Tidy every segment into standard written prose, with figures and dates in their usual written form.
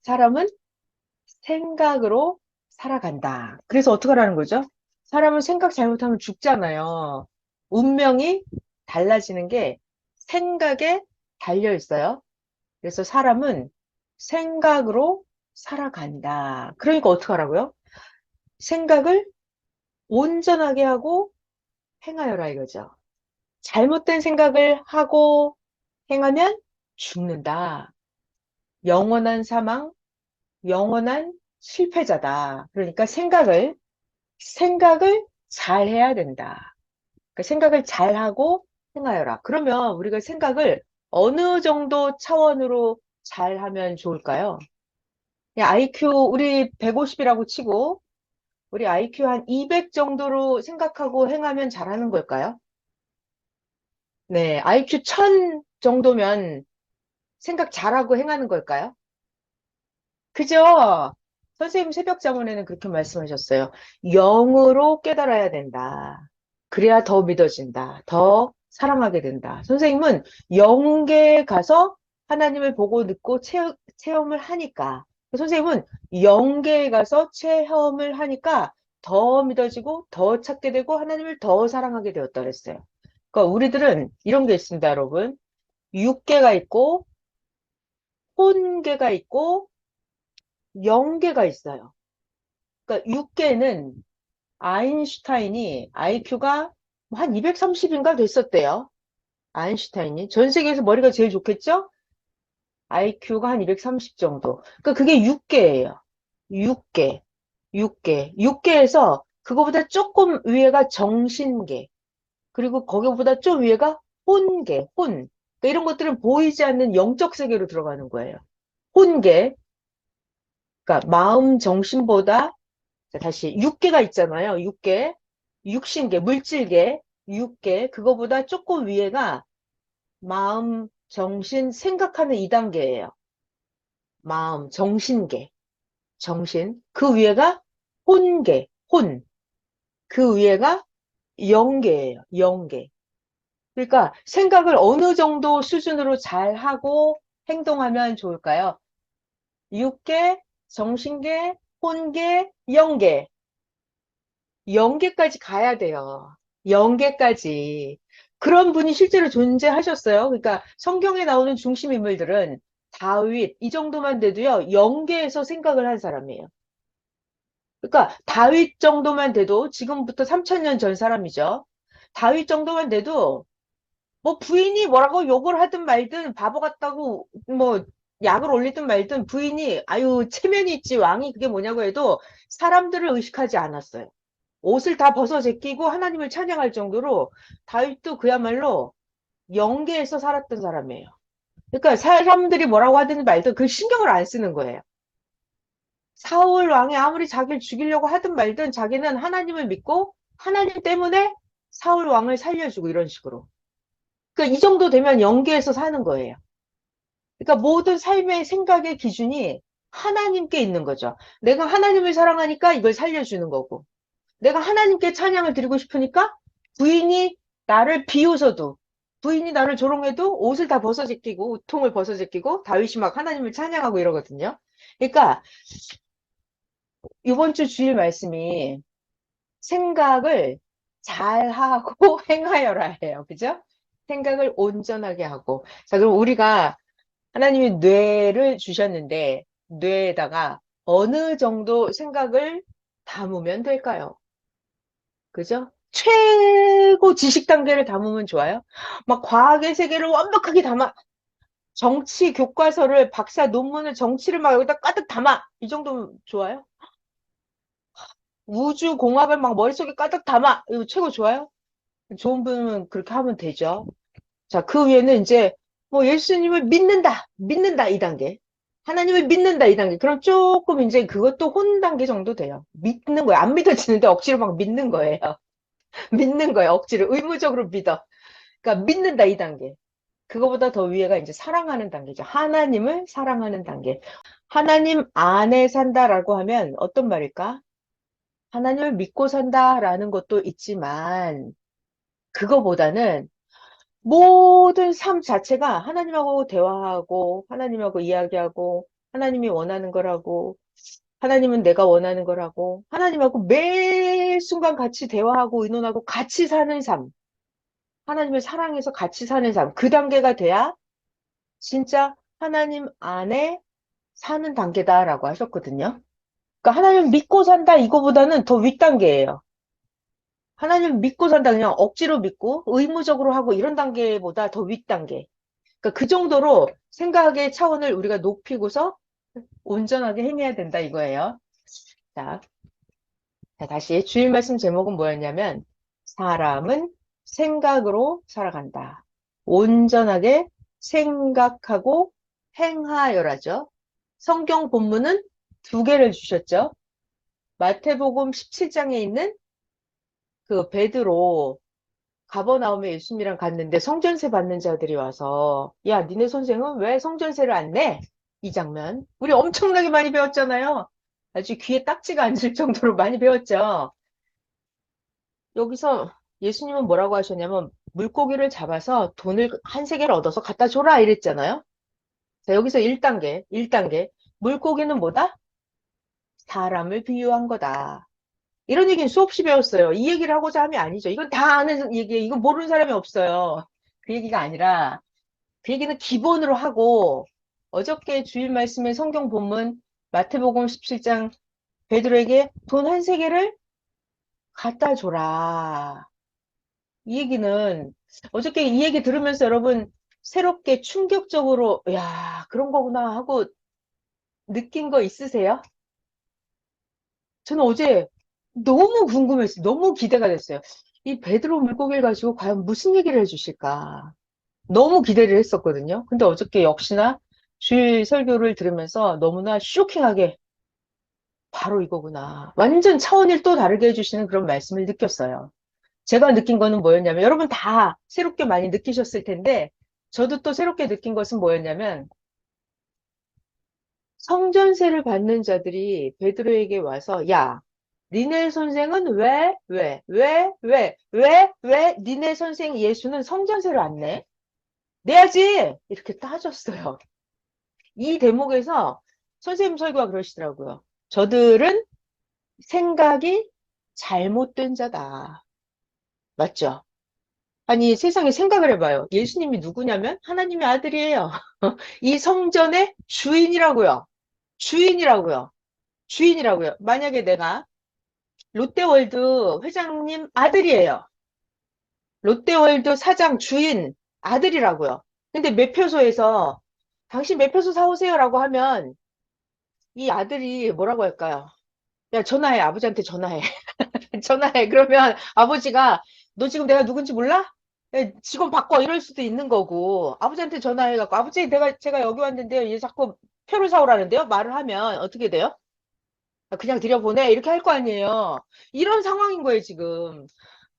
사람은 생각으로 살아간다. 그래서 어떡하라는 거죠? 사람은 생각 잘못하면 죽잖아요. 운명이 달라지는 게 생각에 달려 있어요. 그래서 사람은 생각으로 살아간다. 그러니까 어떡하라고요? 생각을 온전하게 하고 행하여라 이거죠. 잘못된 생각을 하고 행하면 죽는다. 영원한 사망, 영원한 실패자다. 그러니까 생각을 잘 해야 된다. 그러니까 생각을 잘 하고 행하여라. 그러면 우리가 생각을 어느 정도 차원으로 잘 하면 좋을까요? 그냥 IQ 우리 150이라고 치고 우리 IQ 한 200 정도로 생각하고 행하면 잘하는 걸까요? 네, IQ 1000 정도면 생각 잘하고 행하는 걸까요? 그죠? 선생님 새벽 자문에는 그렇게 말씀하셨어요. 영으로 깨달아야 된다. 그래야 더 믿어진다. 더 사랑하게 된다. 선생님은 영계에 가서 하나님을 보고 듣고 체험을 하니까. 선생님은 영계에 가서 체험을 하니까 더 믿어지고 더 찾게 되고 하나님을 더 사랑하게 되었다 그랬어요. 그러니까 우리들은 이런 게 있습니다, 여러분. 육계가 있고 혼계가 있고 영계가 있어요. 그러니까 육계는 아인슈타인이 IQ가 한 230인가 됐었대요. 아인슈타인이. 전 세계에서 머리가 제일 좋겠죠? IQ가 한 230 정도. 그러니까 그게 6개예요. 6개. 6개. 6개에서 그거보다 조금 위에가 정신계. 그리고 거기보다 좀 위에가 혼계, 혼. 그러니까 이런 것들은 보이지 않는 영적 세계로 들어가는 거예요. 혼계. 그러니까 마음, 정신보다 자, 다시 육계가 있잖아요. 육계, 육신계, 물질계, 육계, 그거보다 조금 위에가 마음, 정신, 생각하는 2단계예요. 마음, 정신계, 정신. 그 위에가 혼계, 혼. 그 위에가 영계예요. 영계. 그러니까 생각을 어느 정도 수준으로 잘 하고 행동하면 좋을까요? 육계, 정신계, 혼계, 영계. 영계까지 가야 돼요. 영계까지. 그런 분이 실제로 존재하셨어요. 그러니까 성경에 나오는 중심 인물들은 다윗, 이 정도만 돼도요, 영계에서 생각을 한 사람이에요. 그러니까 다윗 정도만 돼도 지금부터 3000년 전 사람이죠. 다윗 정도만 돼도 뭐 부인이 뭐라고 욕을 하든 말든 바보 같다고 뭐 약을 올리든 말든 부인이 아유 체면이 있지 왕이 그게 뭐냐고 해도 사람들을 의식하지 않았어요. 옷을 다 벗어 제끼고 하나님을 찬양할 정도로 다윗도 그야말로 영계에서 살았던 사람이에요. 그러니까 사람들이 뭐라고 하든 말든 그 신경을 안 쓰는 거예요. 사울 왕이 아무리 자기를 죽이려고 하든 말든 자기는 하나님을 믿고 하나님 때문에 사울 왕을 살려주고 이런 식으로. 그러니까 이 정도 되면 영계에서 사는 거예요. 그러니까 모든 삶의 생각의 기준이 하나님께 있는 거죠. 내가 하나님을 사랑하니까 이걸 살려주는 거고. 내가 하나님께 찬양을 드리고 싶으니까 부인이 나를 비웃어도 부인이 나를 조롱해도 옷을 다 벗어 제끼고 우통을 벗어 제끼고 다윗이 막 하나님을 찬양하고 이러거든요. 그러니까 이번 주 주일 말씀이 생각을 잘하고 행하여라 해요. 그죠? 생각을 온전하게 하고. 자, 그럼 우리가 하나님이 뇌를 주셨는데 뇌에다가 어느 정도 생각을 담으면 될까요? 그죠? 최고 지식 단계를 담으면 좋아요. 막 과학의 세계를 완벽하게 담아. 정치 교과서를 박사 논문을 정치를 막 여기다 가득 담아. 이 정도면 좋아요? 우주 공학을 막 머릿속에 가득 담아. 이거 최고 좋아요? 좋은 분은 그렇게 하면 되죠. 자, 그 위에는 이제 뭐 예수님을 믿는다. 믿는다. 이 단계. 하나님을 믿는다. 이 단계. 그럼 조금 이제 그것도 혼 단계 정도 돼요. 믿는 거예요. 안 믿어지는데 억지로 막 믿는 거예요. 믿는 거예요. 억지로 의무적으로 믿어. 그러니까 믿는다 이 단계. 그거보다 더 위에가 이제 사랑하는 단계죠. 하나님을 사랑하는 단계. 하나님 안에 산다라고 하면 어떤 말일까? 하나님을 믿고 산다라는 것도 있지만 그거보다는 모든 삶 자체가 하나님하고 대화하고 하나님하고 이야기하고 하나님이 원하는 거라고, 하나님은 내가 원하는 거라고, 하나님하고 매 순간 같이 대화하고 의논하고 같이 사는 삶, 하나님을 사랑해서 같이 사는 삶, 그 단계가 돼야 진짜 하나님 안에 사는 단계다라고 하셨거든요. 그러니까 하나님 믿고 산다 이거보다는 더 윗단계예요. 하나님 믿고 산다 그냥 억지로 믿고 의무적으로 하고 이런 단계보다 더 윗단계. 그러니까 그 정도로 생각의 차원을 우리가 높이고서 온전하게 행해야 된다 이거예요. 자, 다시 주일 말씀 제목은 뭐였냐면 사람은 생각으로 살아간다. 온전하게 생각하고 행하여라죠. 성경 본문은 두 개를 주셨죠. 마태복음 17장에 있는 그 베드로 가버나움에 예수님이랑 갔는데 성전세 받는 자들이 와서 야, 니네 선생은 왜 성전세를 안 내? 이 장면. 우리 엄청나게 많이 배웠잖아요. 아주 귀에 딱지가 앉을 정도로 많이 배웠죠. 여기서 예수님은 뭐라고 하셨냐면 물고기를 잡아서 돈을 한 세개를 얻어서 갖다 줘라 이랬잖아요. 자, 여기서 1단계, 1단계. 물고기는 뭐다? 사람을 비유한 거다. 이런 얘기는 수없이 배웠어요. 이 얘기를 하고자 함이 아니죠. 이건 다 아는 얘기예요. 이건 모르는 사람이 없어요. 그 얘기가 아니라 그 얘기는 기본으로 하고 어저께 주일 말씀의 성경 본문 마태복음 17장 베드로에게 돈 한 세개를 갖다 줘라. 이 얘기는 어저께 이 얘기 들으면서 여러분 새롭게 충격적으로 야 그런 거구나 하고 느낀 거 있으세요? 저는 어제 너무 궁금했어요. 너무 기대가 됐어요. 이 베드로 물고기를 가지고 과연 무슨 얘기를 해주실까? 너무 기대를 했었거든요. 근데 어저께 역시나 주일 설교를 들으면서 너무나 쇼킹하게 바로 이거구나. 완전 차원을 또 다르게 해주시는 그런 말씀을 느꼈어요. 제가 느낀 거는 뭐였냐면 여러분 다 새롭게 많이 느끼셨을 텐데 저도 또 새롭게 느낀 것은 뭐였냐면 성전세를 받는 자들이 베드로에게 와서 야, 니네 선생은 왜 니네 선생 예수는 성전세를 안 내? 내야지! 이렇게 따졌어요. 이 대목에서 선생님 설교가 그러시더라고요. 저들은 생각이 잘못된 자다. 맞죠? 아니, 세상에 생각을 해봐요. 예수님이 누구냐면 하나님의 아들이에요. 이 성전의 주인이라고요. 주인이라고요. 주인이라고요. 만약에 내가 롯데월드 회장님 아들이에요. 롯데월드 사장 주인 아들이라고요. 근데 매표소에서 당신 매표소 사오세요라고 하면 이 아들이 뭐라고 할까요? 야, 전화해. 아버지한테 전화해. 전화해. 그러면 아버지가 너 지금 내가 누군지 몰라? 야, 직원 바꿔. 이럴 수도 있는 거고. 아버지한테 전화해갖고 아버지 제가 여기 왔는데요. 얘 자꾸 표를 사오라는데요. 말을 하면 어떻게 돼요? 아, 그냥 들여보내. 이렇게 할 거 아니에요. 이런 상황인 거예요, 지금.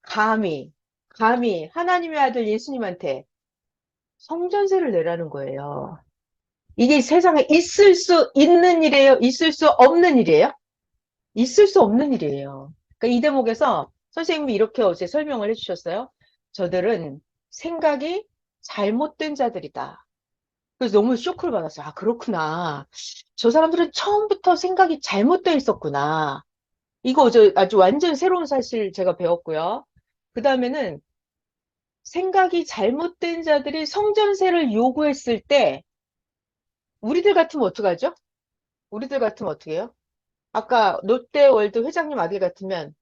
감히, 감히 하나님의 아들 예수님한테 성전세를 내라는 거예요. 이게 세상에 있을 수 있는 일이에요? 있을 수 없는 일이에요? 있을 수 없는 일이에요. 그러니까 이 대목에서 선생님이 이렇게 어제 설명을 해주셨어요. 저들은 생각이 잘못된 자들이다. 그래서 너무 쇼크를 받았어요. 아, 그렇구나. 저 사람들은 처음부터 생각이 잘못되어 있었구나. 이거 어제 아주 완전 새로운 사실 제가 배웠고요. 그 다음에는 생각이 잘못된 자들이 성전세를 요구했을 때 우리들 같으면 어떡하죠? 우리들 같으면 어떻게 해요? 아까 롯데월드 회장님 아들 같으면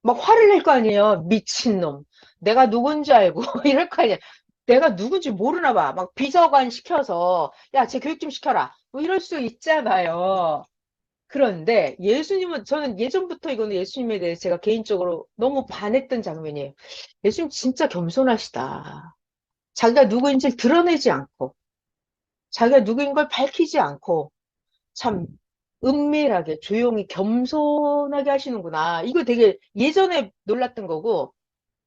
막 화를 낼 거 아니에요. 미친놈. 내가 누군지 알고 이럴 거 아니야. 내가 누군지 모르나 봐. 막 비서관 시켜서 야, 쟤 교육 좀 시켜라. 뭐 이럴 수 있잖아요. 그런데 예수님은 저는 예전부터 이거는 예수님에 대해서 제가 개인적으로 너무 반했던 장면이에요. 예수님 진짜 겸손하시다. 자기가 누구인지 드러내지 않고 자기가 누구인 걸 밝히지 않고 참 은밀하게 조용히 겸손하게 하시는구나. 이거 되게 예전에 놀랐던 거고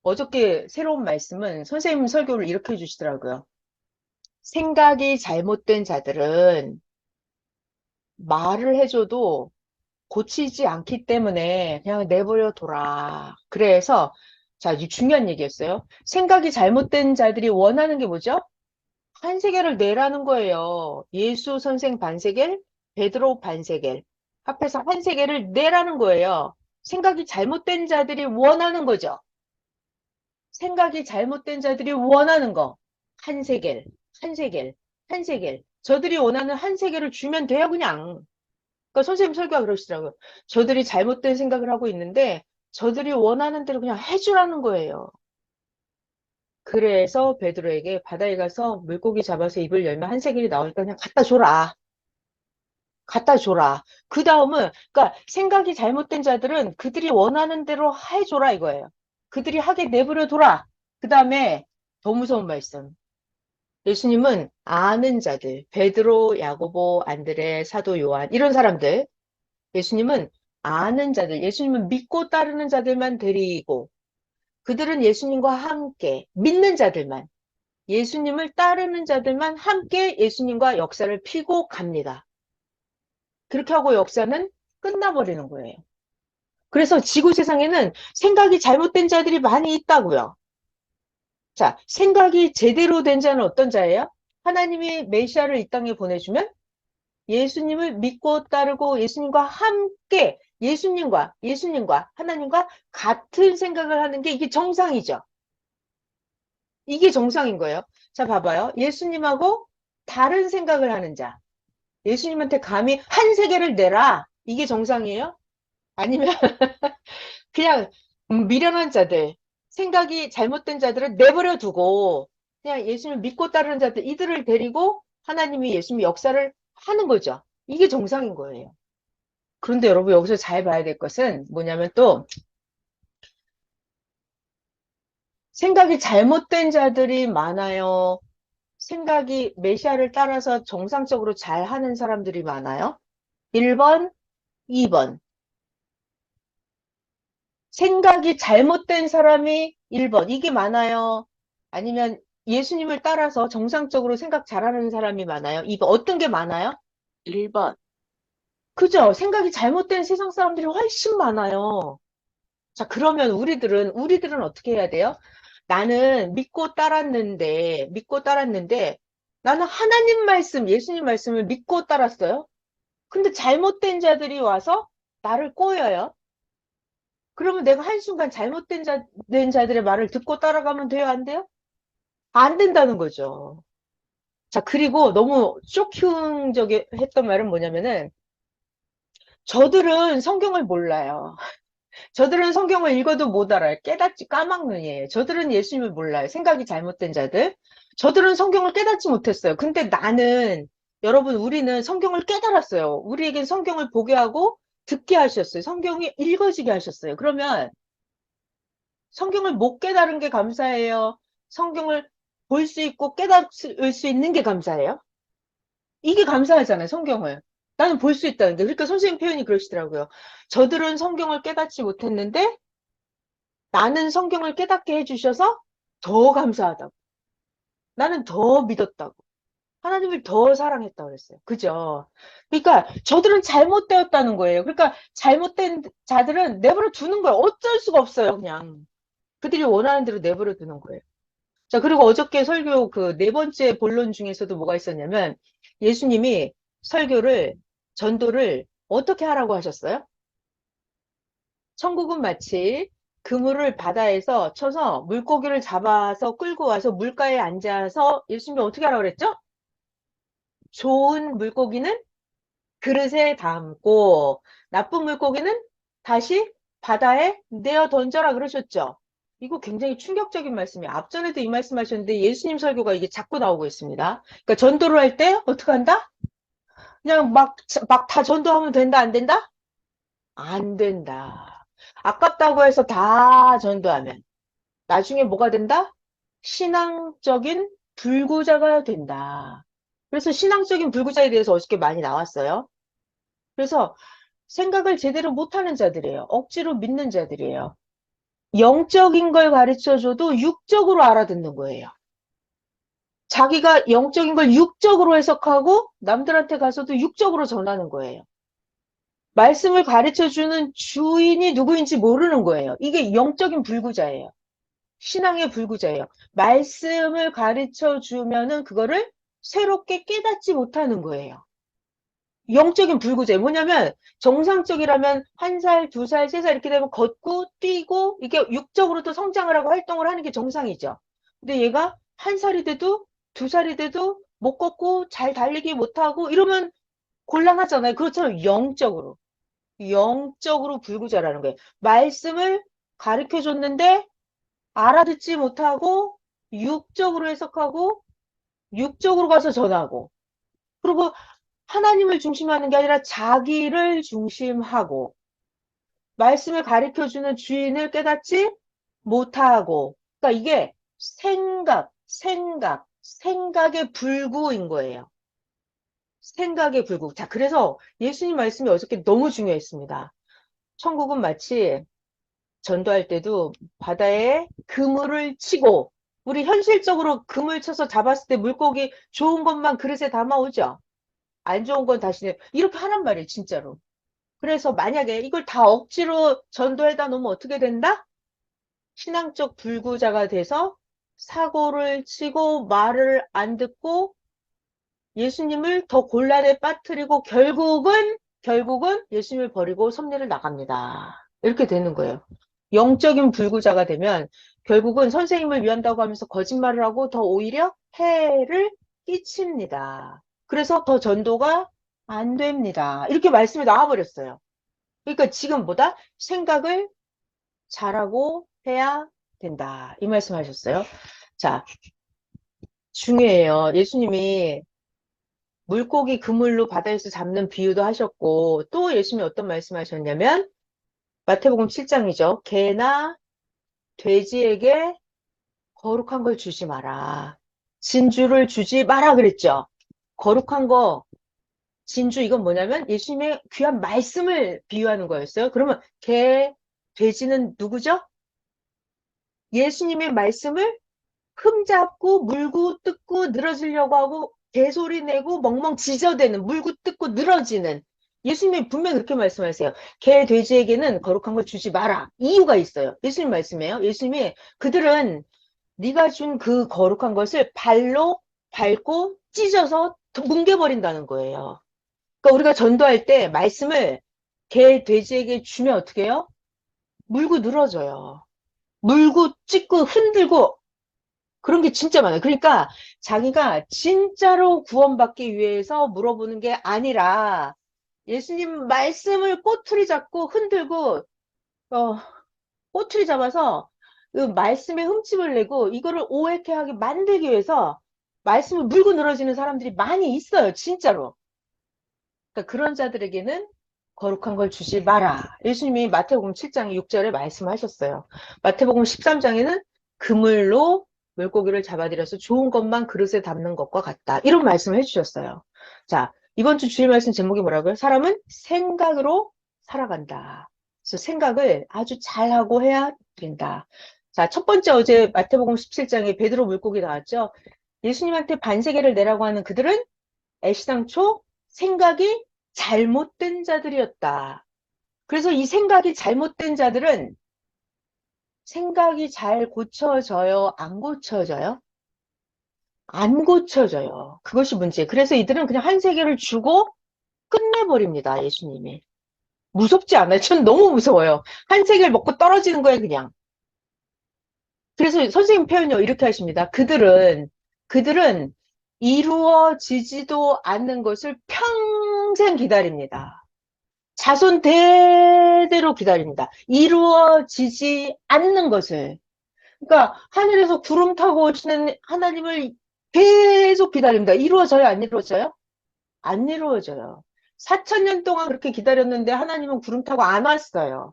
어저께 새로운 말씀은 선생님 설교를 이렇게 해주시더라고요. 생각이 잘못된 자들은 말을 해줘도 고치지 않기 때문에 그냥 내버려 둬라. 그래서 자, 이 중요한 얘기였어요. 생각이 잘못된 자들이 원하는 게 뭐죠? 한 세겔을 내라는 거예요. 예수 선생 반세겔, 베드로 반세겔. 합해서 한 세겔을 내라는 거예요. 생각이 잘못된 자들이 원하는 거죠. 생각이 잘못된 자들이 원하는 거. 한 세겔, 한 세겔, 한 세겔. 저들이 원하는 한 세겔을 주면 돼요, 그냥. 그러니까 선생님 설교가 그러시더라고요. 저들이 잘못된 생각을 하고 있는데 저들이 원하는 대로 그냥 해주라는 거예요. 그래서 베드로에게 바다에 가서 물고기 잡아서 입을 열면 한 세겔이 나오니까 그냥 갖다 줘라. 갖다 줘라. 그 다음은, 그러니까 생각이 잘못된 자들은 그들이 원하는 대로 해줘라 이거예요. 그들이 하게 내버려 둬라. 그 다음에 더 무서운 말씀. 예수님은 아는 자들, 베드로, 야고보, 안드레, 사도 요한, 이런 사람들, 예수님은 아는 자들, 예수님은 믿고 따르는 자들만 데리고, 그들은 예수님과 함께, 믿는 자들만, 예수님을 따르는 자들만 함께 예수님과 역사를 피고 갑니다. 그렇게 하고 역사는 끝나버리는 거예요. 그래서 지구 세상에는 생각이 잘못된 자들이 많이 있다고요. 자, 생각이 제대로 된 자는 어떤 자예요? 하나님이 메시아를 이 땅에 보내주면 예수님을 믿고 따르고 예수님과 함께 예수님과 하나님과 같은 생각을 하는 게 이게 정상이죠. 이게 정상인 거예요. 자, 봐봐요. 예수님하고 다른 생각을 하는 자. 예수님한테 감히 한 세계를 내라. 이게 정상이에요? 아니면 그냥 미련한 자들, 생각이 잘못된 자들을 내버려 두고 그냥 예수님을 믿고 따르는 자들 이들을 데리고 하나님이 예수님 역사를 하는 거죠. 이게 정상인 거예요. 그런데 여러분 여기서 잘 봐야 될 것은 뭐냐면 또 생각이 잘못된 자들이 많아요. 생각이 메시아를 따라서 정상적으로 잘 하는 사람들이 많아요. 1번, 2번. 생각이 잘못된 사람이 1번. 이게 많아요. 아니면 예수님을 따라서 정상적으로 생각 잘하는 사람이 많아요. 2번. 어떤 게 많아요? 1번. 그죠? 생각이 잘못된 세상 사람들이 훨씬 많아요. 자, 그러면 우리들은 어떻게 해야 돼요? 나는 믿고 따랐는데, 나는 하나님 말씀, 예수님 말씀을 믿고 따랐어요. 근데 잘못된 자들이 와서 나를 꼬여요. 그러면 내가 한순간 된 자들의 말을 듣고 따라가면 돼요? 안 돼요? 안 된다는 거죠. 자, 그리고 너무 쇼킹적이 했던 말은 뭐냐면은, 저들은 성경을 몰라요. 저들은 성경을 읽어도 못 알아요. 깨닫지 까막눈이에요. 저들은 예수님을 몰라요. 생각이 잘못된 자들. 저들은 성경을 깨닫지 못했어요. 근데 여러분, 우리는 성경을 깨달았어요. 우리에겐 성경을 보게 하고 듣게 하셨어요. 성경이 읽어지게 하셨어요. 그러면 성경을 못 깨달은 게 감사해요. 성경을 볼 수 있고 깨달을 수 있는 게 감사해요. 이게 감사하잖아요, 성경을. 나는 볼 수 있다는 게. 그러니까 선생님 표현이 그러시더라고요. 저들은 성경을 깨닫지 못했는데 나는 성경을 깨닫게 해주셔서 더 감사하다고. 나는 더 믿었다고. 하나님을 더 사랑했다고 그랬어요. 그죠? 그러니까 저들은 잘못되었다는 거예요. 그러니까 잘못된 자들은 내버려 두는 거예요. 어쩔 수가 없어요, 그냥. 그들이 원하는 대로 내버려 두는 거예요. 자, 그리고 어저께 설교 그 네 번째 본론 중에서도 뭐가 있었냐면 예수님이 전도를 어떻게 하라고 하셨어요? 천국은 마치 그물을 바다에서 쳐서 물고기를 잡아서 끌고 와서 물가에 앉아서 예수님이 어떻게 하라고 그랬죠? 좋은 물고기는 그릇에 담고 나쁜 물고기는 다시 바다에 내어 던져라 그러셨죠? 이거 굉장히 충격적인 말씀이에요. 앞전에도 이 말씀하셨는데 예수님 설교가 이게 자꾸 나오고 있습니다. 그러니까 전도를 할 때 어떻게 한다? 그냥 막 다 전도하면 된다, 안 된다? 안 된다. 아깝다고 해서 다 전도하면 나중에 뭐가 된다? 신앙적인 불구자가 된다. 그래서 신앙적인 불구자에 대해서 어저께 많이 나왔어요. 그래서 생각을 제대로 못하는 자들이에요. 억지로 믿는 자들이에요. 영적인 걸 가르쳐 줘도 육적으로 알아듣는 거예요. 자기가 영적인 걸 육적으로 해석하고 남들한테 가서도 육적으로 전하는 거예요. 말씀을 가르쳐 주는 주인이 누구인지 모르는 거예요. 이게 영적인 불구자예요. 신앙의 불구자예요. 말씀을 가르쳐 주면은 그거를 새롭게 깨닫지 못하는 거예요. 영적인 불구제. 뭐냐면, 정상적이라면 1살, 2살, 3살 이렇게 되면 걷고, 뛰고, 이게 육적으로도 성장을 하고 활동을 하는 게 정상이죠. 근데 얘가 1살이 돼도, 2살이 돼도, 못 걷고, 잘 달리기 못하고, 이러면 곤란하잖아요. 그렇잖아요. 영적으로. 영적으로 불구자라는 거예요. 말씀을 가르쳐 줬는데, 알아듣지 못하고, 육적으로 해석하고, 육적으로 가서 전하고, 그리고 하나님을 중심하는 게 아니라 자기를 중심하고 말씀을 가르쳐주는 주인을 깨닫지 못하고 그러니까 이게 생각의 불구인 거예요. 생각의 불구. 자, 그래서 예수님 말씀이 어저께 너무 중요했습니다. 천국은 마치 전도할 때도 바다에 그물을 치고 우리 현실적으로 그물 쳐서 잡았을 때 물고기 좋은 것만 그릇에 담아오죠. 안 좋은 건 다시 이렇게 하란 말이에요, 진짜로. 그래서 만약에 이걸 다 억지로 전도해다 놓으면 어떻게 된다? 신앙적 불구자가 돼서 사고를 치고 말을 안 듣고 예수님을 더 곤란에 빠뜨리고 결국은 예수님을 버리고 섭리를 나갑니다. 이렇게 되는 거예요. 영적인 불구자가 되면 결국은 선생님을 위한다고 하면서 거짓말을 하고 더 오히려 해를 끼칩니다. 그래서 더 전도가 안 됩니다. 이렇게 말씀이 나와버렸어요. 그러니까 지금보다 생각을 잘하고 해야 된다. 이 말씀 하셨어요. 자, 중요해요. 예수님이 물고기 그물로 바다에서 잡는 비유도 하셨고, 또 예수님이 어떤 말씀 하셨냐면, 마태복음 7장이죠. 개나 돼지에게 거룩한 걸 주지 마라. 진주를 주지 마라 그랬죠. 거룩한 거, 진주 이건 뭐냐면 예수님의 귀한 말씀을 비유하는 거였어요. 그러면 개, 돼지는 누구죠? 예수님의 말씀을 흠잡고 물고 뜯고 늘어지려고 하고 개소리 내고 멍멍 짖어대는 물고 뜯고 늘어지는 예수님이 분명히 그렇게 말씀하세요. 개, 돼지에게는 거룩한 걸 주지 마라. 이유가 있어요. 예수님 말씀이에요. 예수님이 그들은 네가 준 그 거룩한 것을 발로 밟고 찢어서 뭉개버린다는 거예요. 그러니까 우리가 전도할 때 말씀을 개, 돼지에게 주면 어떻게 해요? 물고 늘어져요. 물고 찢고 흔들고 그런 게 진짜 많아요. 그러니까 자기가 진짜로 구원받기 위해서 물어보는 게 아니라 예수님 말씀을 꼬투리 잡고 흔들고 어, 꼬투리 잡아서 그 말씀에 흠집을 내고 이거를 오해케 하게 만들기 위해서 말씀을 물고 늘어지는 사람들이 많이 있어요. 진짜로. 그러니까 그런 자들에게는 거룩한 걸 주지 마라. 예수님이 마태복음 7장 6절에 말씀하셨어요. 마태복음 13장에는 그물로 물고기를 잡아들여서 좋은 것만 그릇에 담는 것과 같다. 이런 말씀을 해주셨어요. 자, 이번 주 주일 말씀 제목이 뭐라고요? 사람은 생각으로 살아간다. 그래서 생각을 아주 잘하고 해야 된다. 자, 첫 번째 어제 마태복음 17장에 베드로 물고기 나왔죠. 예수님한테 반세계를 내라고 하는 그들은 애시당초 생각이 잘못된 자들이었다. 그래서 이 생각이 잘못된 자들은 생각이 잘 고쳐져요? 안 고쳐져요? 안 고쳐져요. 그것이 문제예요. 그래서 이들은 그냥 한 세계를 주고 끝내버립니다. 예수님이. 무섭지 않아요? 전 너무 무서워요. 한 세계를 먹고 떨어지는 거예요, 그냥. 그래서 선생님 표현요, 이렇게 하십니다. 그들은 이루어지지도 않는 것을 평생 기다립니다. 자손 대대로 기다립니다. 이루어지지 않는 것을. 그러니까 하늘에서 구름 타고 오시는 하나님을 계속 기다립니다. 이루어져요? 안 이루어져요? 안 이루어져요. 4,000년 동안 그렇게 기다렸는데 하나님은 구름 타고 안 왔어요.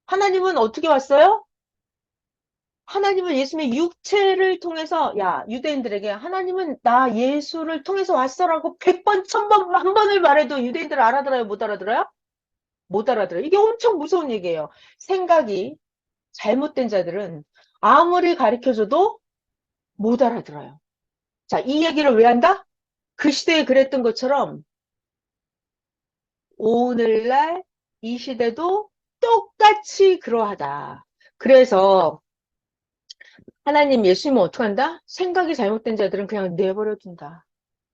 하나님은 어떻게 왔어요? 하나님은 예수님의 육체를 통해서 야 유대인들에게 하나님은 나 예수를 통해서 왔어라고 100번, 1000번, 만 번을 말해도 유대인들 알아들어요? 못 알아들어요? 못 알아들어요. 이게 엄청 무서운 얘기예요. 생각이 잘못된 자들은 아무리 가르쳐줘도 못 알아들어요. 자, 이 얘기를 왜 한다? 그 시대에 그랬던 것처럼 오늘날 이 시대도 똑같이 그러하다. 그래서 하나님 예수님은 어떻게 한다? 생각이 잘못된 자들은 그냥 내버려 둔다.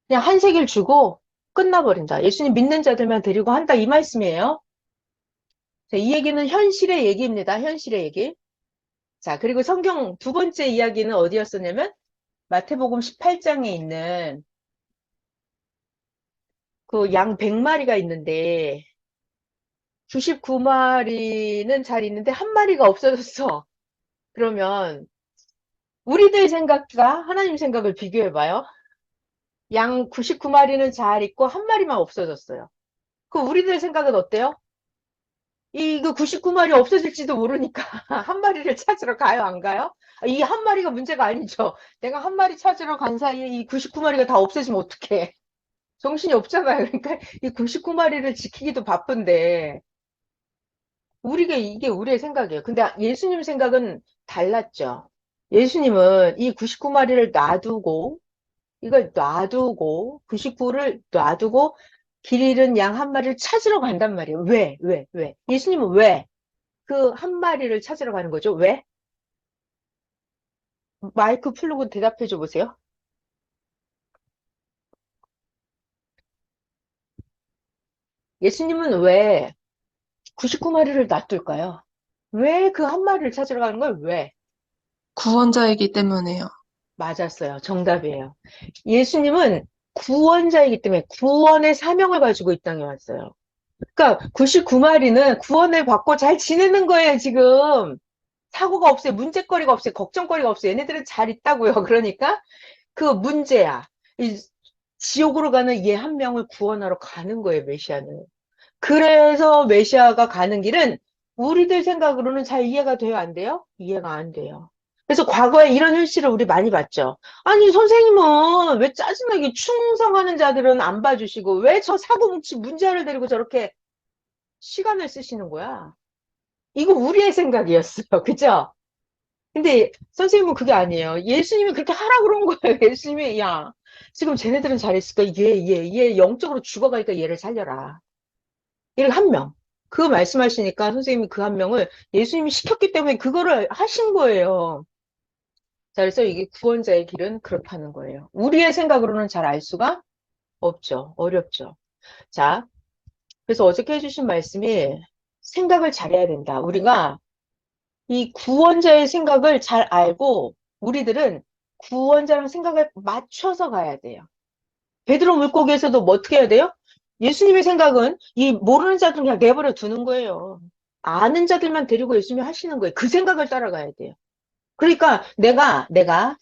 그냥 한세기를 주고 끝나버린다. 예수님 믿는 자들만 데리고 한다. 이 말씀이에요. 자, 이 얘기는 현실의 얘기입니다. 현실의 얘기. 자, 그리고 성경 두 번째 이야기는 어디였었냐면 마태복음 18장에 있는 그 양 100마리가 있는데 99마리는 잘 있는데 한 마리가 없어졌어. 그러면 우리들 생각과 하나님 생각을 비교해봐요. 양 99마리는 잘 있고 한 마리만 없어졌어요. 그 우리들 생각은 어때요? 이거 99마리 없어질지도 모르니까 한 마리를 찾으러 가요, 안 가요? 이 한 마리가 문제가 아니죠. 내가 한 마리 찾으러 간 사이에 이 99마리가 다 없어지면 어떡해. 정신이 없잖아요. 그러니까 이 99마리를 지키기도 바쁜데 우리가 이게 우리의 생각이에요. 근데 예수님 생각은 달랐죠. 예수님은 이 99마리를 놔두고 이걸 놔두고 99를 놔두고 길 잃은 양 한 마리를 찾으러 간단 말이에요. 왜? 왜? 왜? 예수님은 왜? 그 한 마리를 찾으러 가는 거죠. 왜? 마이크 풀고 대답해 줘 보세요. 예수님은 왜 99마리를 놔둘까요? 왜 그 한 마리를 찾으러 가는 거예요? 왜? 구원자이기 때문에요. 맞았어요. 정답이에요. 예수님은 구원자이기 때문에 구원의 사명을 가지고 이 땅에 왔어요. 그러니까 99마리는 구원을 받고 잘 지내는 거예요, 지금. 사고가 없어요. 문제거리가 없어요. 걱정거리가 없어요. 얘네들은 잘 있다고요. 그러니까 그 문제야. 이 지옥으로 가는 얘 한 명을 구원하러 가는 거예요, 메시아는. 그래서 메시아가 가는 길은 우리들 생각으로는 잘 이해가 돼요, 안 돼요? 이해가 안 돼요. 그래서 과거에 이런 현실을 우리 많이 봤죠. 아니, 선생님은 왜 짜증나게 충성하는 자들은 안 봐주시고 왜 저 사고뭉치 문제를 데리고 저렇게 시간을 쓰시는 거야? 이거 우리의 생각이었어요. 그죠? 근데 선생님은 그게 아니에요. 예수님이 그렇게 하라고 그런 거예요. 예수님이, 야, 지금 쟤네들은 잘했으니까 얘 영적으로 죽어가니까 얘를 살려라. 얘를 한 명. 그거 말씀하시니까 선생님이 그 한 명을 예수님이 시켰기 때문에 그거를 하신 거예요. 자, 그래서 이게 구원자의 길은 그렇다는 거예요. 우리의 생각으로는 잘 알 수가 없죠. 어렵죠. 자, 그래서 어저께 해주신 말씀이 생각을 잘해야 된다. 우리가 이 구원자의 생각을 잘 알고 우리들은 구원자랑 생각을 맞춰서 가야 돼요. 베드로 물고기에서도 뭐 어떻게 해야 돼요? 예수님의 생각은 이 모르는 자들은 그냥 내버려 두는 거예요. 아는 자들만 데리고 예수님이 하시는 거예요. 그 생각을 따라가야 돼요. 그러니까 내가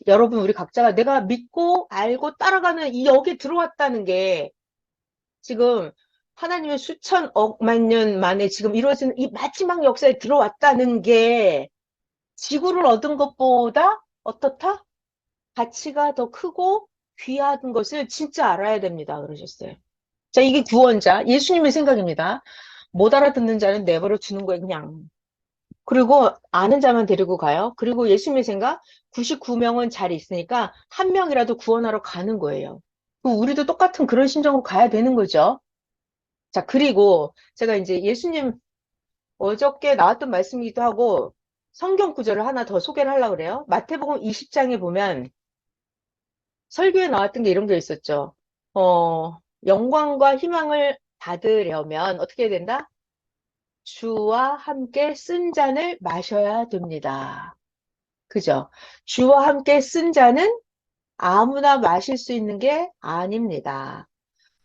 여러분 우리 각자가 내가 믿고 알고 따라가는 이 여기 들어왔다는 게 지금 하나님의 수천 억만 년 만에 지금 이루어지는 이 마지막 역사에 들어왔다는 게 지구를 얻은 것보다 어떻다? 가치가 더 크고 귀한 것을 진짜 알아야 됩니다. 그러셨어요. 자, 이게 구원자, 예수님의 생각입니다. 못 알아듣는 자는 내버려 두는 거예요, 그냥. 그리고 아는 자만 데리고 가요. 그리고 예수님의 생각, 99명은 잘 있으니까 한 명이라도 구원하러 가는 거예요. 우리도 똑같은 그런 심정으로 가야 되는 거죠. 자, 그리고 제가 이제 예수님 어저께 나왔던 말씀이기도 하고 성경 구절을 하나 더 소개를 하려고 그래요. 마태복음 20장에 보면 설교에 나왔던 게 이런 게 있었죠. 영광과 희망을 받으려면 어떻게 해야 된다? 주와 함께 쓴 잔을 마셔야 됩니다. 그죠? 주와 함께 쓴 잔은 아무나 마실 수 있는 게 아닙니다.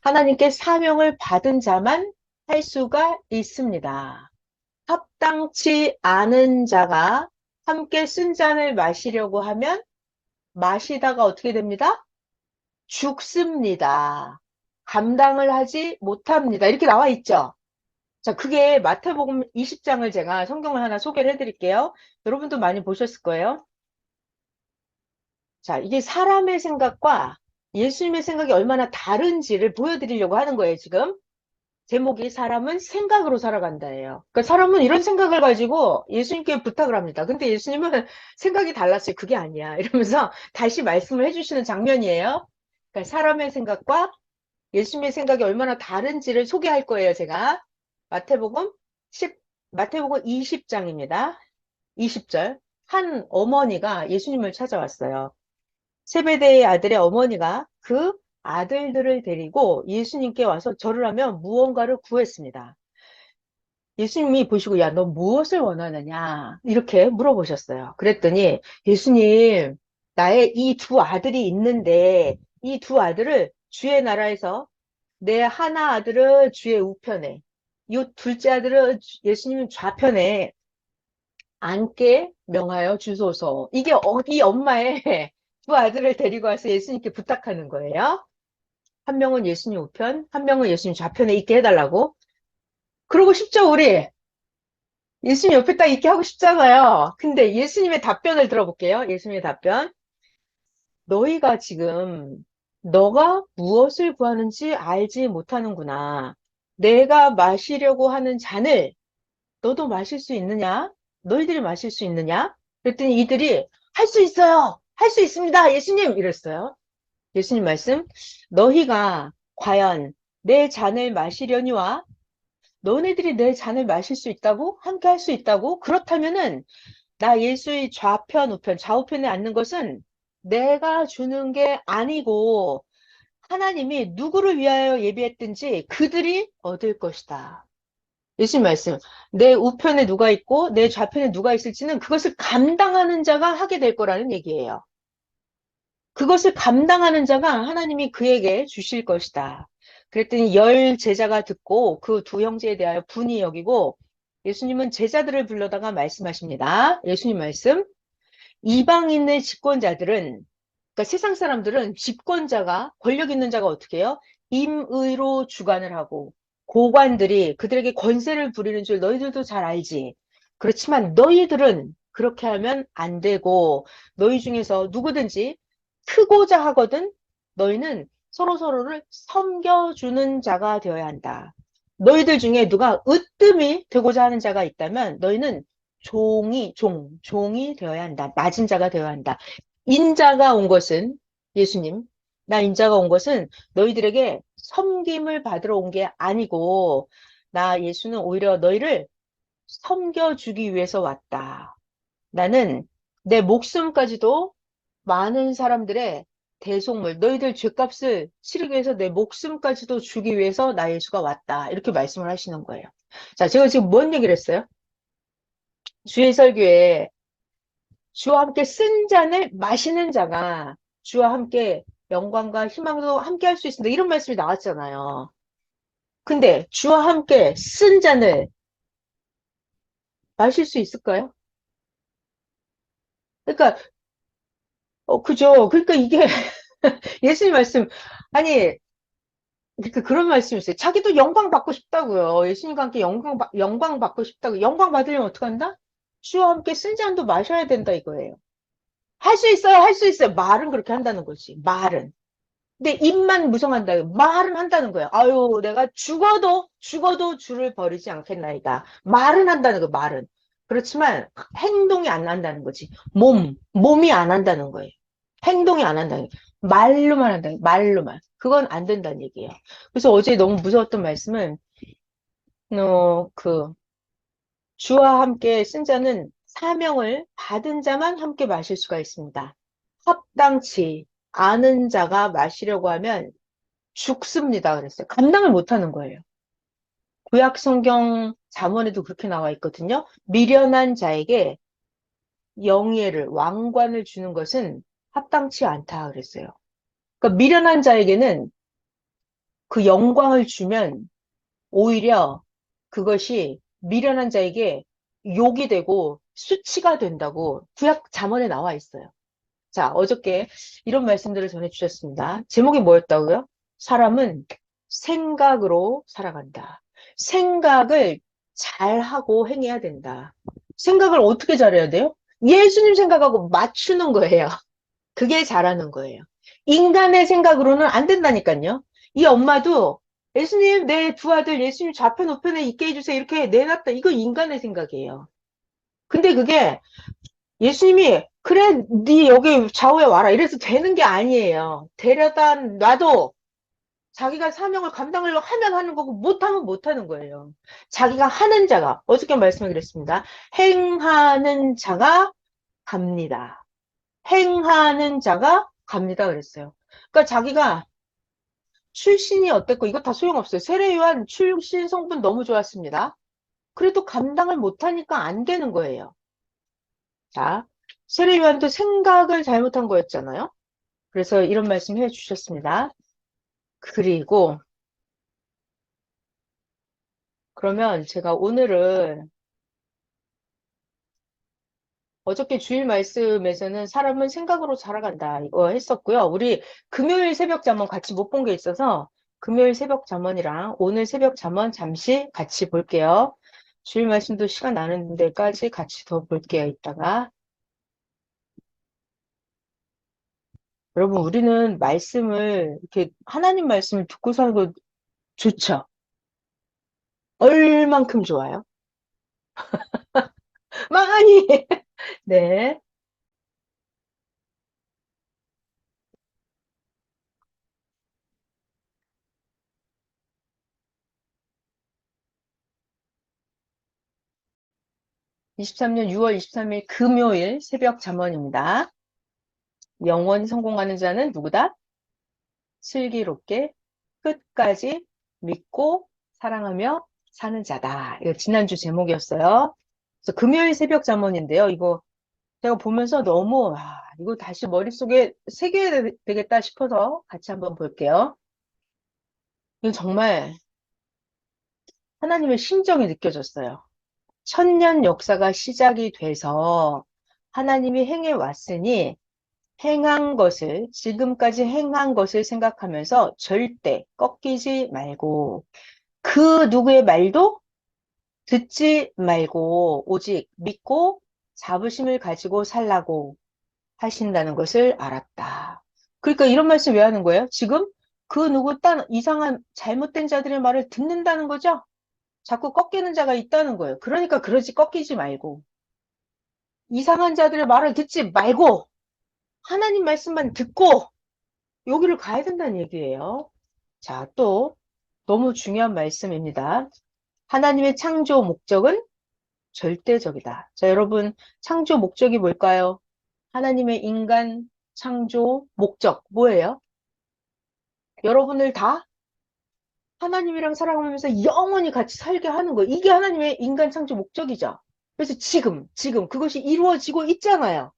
하나님께 사명을 받은 자만 할 수가 있습니다. 합당치 않은 자가 함께 쓴 잔을 마시려고 하면 마시다가 어떻게 됩니다? 죽습니다. 감당을 하지 못합니다. 이렇게 나와 있죠? 자, 그게 마태복음 20장을 제가 성경을 하나 소개를 해드릴게요. 여러분도 많이 보셨을 거예요. 자, 이게 사람의 생각과 예수님의 생각이 얼마나 다른지를 보여드리려고 하는 거예요, 지금. 제목이 사람은 생각으로 살아간다예요. 그러니까 사람은 이런 생각을 가지고 예수님께 부탁을 합니다. 근데 예수님은 생각이 달랐어요. 그게 아니야. 이러면서 다시 말씀을 해주시는 장면이에요. 그러니까 사람의 생각과 예수님의 생각이 얼마나 다른지를 소개할 거예요, 제가. 마태복음 10, 마태복음 20장입니다. 20절. 한 어머니가 예수님을 찾아왔어요. 세베대의 아들의 어머니가 그 아들들을 데리고 예수님께 와서 절을 하며 무언가를 구했습니다. 예수님이 보시고, 야, 너 무엇을 원하느냐? 이렇게 물어보셨어요. 그랬더니, 예수님, 나의 이 두 아들이 있는데, 이 두 아들을 주의 나라에서 내 하나 아들은 주의 우편에, 이 둘째 아들은 예수님 좌편에 앉게 명하여 주소서. 이게 어디 엄마의 두 아들을 데리고 와서 예수님께 부탁하는 거예요. 한 명은 예수님 우편, 한 명은 예수님 좌편에 있게 해달라고. 그러고 싶죠, 우리? 예수님 옆에 딱 있게 하고 싶잖아요. 근데 예수님의 답변을 들어볼게요. 예수님의 답변. 너희가 지금 너가 무엇을 구하는지 알지 못하는구나. 내가 마시려고 하는 잔을 너도 마실 수 있느냐? 너희들이 마실 수 있느냐? 그랬더니 이들이 할 수 있어요. 할 수 있습니다. 예수님 이랬어요. 예수님 말씀. 너희가 과연 내 잔을 마시려니와 너네들이 내 잔을 마실 수 있다고? 함께 할 수 있다고? 그렇다면은 나 예수의 좌편, 우편, 좌우편에 앉는 것은 내가 주는 게 아니고 하나님이 누구를 위하여 예비했든지 그들이 얻을 것이다. 예수님 말씀. 내 우편에 누가 있고 내 좌편에 누가 있을지는 그것을 감당하는 자가 하게 될 거라는 얘기예요. 그것을 감당하는 자가 하나님이 그에게 주실 것이다. 그랬더니 열 제자가 듣고 그 두 형제에 대하여 분이 여기고 예수님은 제자들을 불러다가 말씀하십니다. 예수님 말씀. 이방인의 집권자들은, 그러니까 세상 사람들은 집권자가, 권력 있는 자가 어떻게 해요? 임의로 주관을 하고, 고관들이 그들에게 권세를 부리는 줄 너희들도 잘 알지. 그렇지만 너희들은 그렇게 하면 안 되고, 너희 중에서 누구든지 크고자 하거든, 너희는 서로서로를 섬겨주는 자가 되어야 한다. 너희들 중에 누가 으뜸이 되고자 하는 자가 있다면, 너희는 종이 되어야 한다. 낮은 자가 되어야 한다. 인자가 온 것은, 예수님, 나 인자가 온 것은 너희들에게 섬김을 받으러 온 게 아니고, 나 예수는 오히려 너희를 섬겨주기 위해서 왔다. 나는 내 목숨까지도 많은 사람들의 대속물, 너희들 죄값을 치르기 위해서 내 목숨까지도 주기 위해서 나 예수가 왔다. 이렇게 말씀을 하시는 거예요. 자, 제가 지금 뭔 얘기를 했어요? 주의 설교에 주와 함께 쓴 잔을 마시는 자가 주와 함께 영광과 희망도 함께 할 수 있습니다. 이런 말씀이 나왔잖아요. 근데 주와 함께 쓴 잔을 마실 수 있을까요? 그러니까, 그죠. 그러니까 이게 예수님 말씀, 아니, 그러니까 그런 말씀이 있어요. 자기도 영광 받고 싶다고요. 예수님과 함께 영광 받고 싶다고. 영광 받으려면 어떡한다? 주와 함께 쓴 잔도 마셔야 된다 이거예요. 할 수 있어요, 할 수 있어요. 말은 그렇게 한다는 거지. 말은. 근데 입만 무성한다. 말은 한다는 거예요. 아유, 내가 죽어도 주를 버리지 않겠나이다. 말은 한다는 거, 말은. 그렇지만 행동이 안 한다는 거지. 몸이 안 한다는 거예요. 행동이 안 한다는 거예요. 말로만 한다는 거예요. 말로만. 그건 안 된다는 얘기예요. 그래서 어제 너무 무서웠던 말씀은, 그, 주와 함께 쓴 자는 사명을 받은 자만 함께 마실 수가 있습니다. 합당치 않은 자가 마시려고 하면 죽습니다. 그랬어요. 감당을 못 하는 거예요. 구약 성경 잠언에도 그렇게 나와 있거든요. 미련한 자에게 영예를, 왕관을 주는 것은 합당치 않다 그랬어요. 그러니까 미련한 자에게는 그 영광을 주면 오히려 그것이 미련한 자에게 욕이 되고 수치가 된다고 구약 잠언에 나와 있어요. 자, 어저께 이런 말씀들을 전해주셨습니다. 제목이 뭐였다고요? 사람은 생각으로 살아간다. 생각을 잘하고 행해야 된다. 생각을 어떻게 잘해야 돼요? 예수님 생각하고 맞추는 거예요. 그게 잘하는 거예요. 인간의 생각으로는 안 된다니까요. 이 엄마도 예수님, 내 두 아들 예수님 좌편 우편에 있게 해주세요. 이렇게 내놨다. 이거 인간의 생각이에요. 근데 그게 예수님이 그래 네 여기 좌우에 와라 이래서 되는 게 아니에요. 데려다 놔도 자기가 사명을 감당하려고 하면 하는 거고 못하면 못하는 거예요. 자기가 하는 자가 어저께 말씀을 드렸습니다. 행하는 자가 갑니다. 행하는 자가 갑니다 그랬어요. 그러니까 자기가 출신이 어땠고 이거 다 소용없어요. 세례요한 출신 성분 너무 좋았습니다. 그래도 감당을 못하니까 안 되는 거예요. 자, 세례요한도 생각을 잘못한 거였잖아요. 그래서 이런 말씀 해 주셨습니다. 그리고 그러면 제가 오늘은 어저께 주일 말씀에서는 사람은 생각으로 자라간다 이거 했었고요. 우리 금요일 새벽 잠언 같이 못 본 게 있어서 금요일 새벽 잠언이랑 오늘 새벽 잠언 잠시 같이 볼게요. 주일 말씀도 시간 나는 데까지 같이 더 볼게요. 이따가. 여러분 우리는 말씀을 이렇게 하나님 말씀을 듣고 사는 거 좋죠. 얼만큼 좋아요? 많이. 네. 23년 6월 23일 금요일 새벽 잠언입니다. 영원히 성공하는 자는 누구다? 슬기롭게 끝까지 믿고 사랑하며 사는 자다. 이거 지난주 제목이었어요. 그래서 금요일 새벽 잠언인데요. 이거 제가 보면서 너무 이거 다시 머릿속에 새겨야 되겠다 싶어서 같이 한번 볼게요. 이건 정말 하나님의 심정이 느껴졌어요. 천년 역사가 시작이 돼서 하나님이 행해 왔으니 행한 것을, 지금까지 행한 것을 생각하면서 절대 꺾이지 말고, 그 누구의 말도 듣지 말고, 오직 믿고 자부심을 가지고 살라고 하신다는 것을 알았다. 그러니까 이런 말씀 왜 하는 거예요? 지금 그 누구 딴 이상한 잘못된 자들의 말을 듣는다는 거죠? 자꾸 꺾이는 자가 있다는 거예요. 그러니까 그러지 꺾이지 말고, 이상한 자들의 말을 듣지 말고, 하나님 말씀만 듣고, 여기를 가야 된다는 얘기예요. 자, 또 너무 중요한 말씀입니다. 하나님의 창조 목적은 절대적이다. 자, 여러분, 창조 목적이 뭘까요? 하나님의 인간 창조 목적 뭐예요? 여러분을 다 하나님이랑 살아가면서 영원히 같이 살게 하는 거. 이게 하나님의 인간 창조 목적이죠. 그래서 지금 그것이 이루어지고 있잖아요.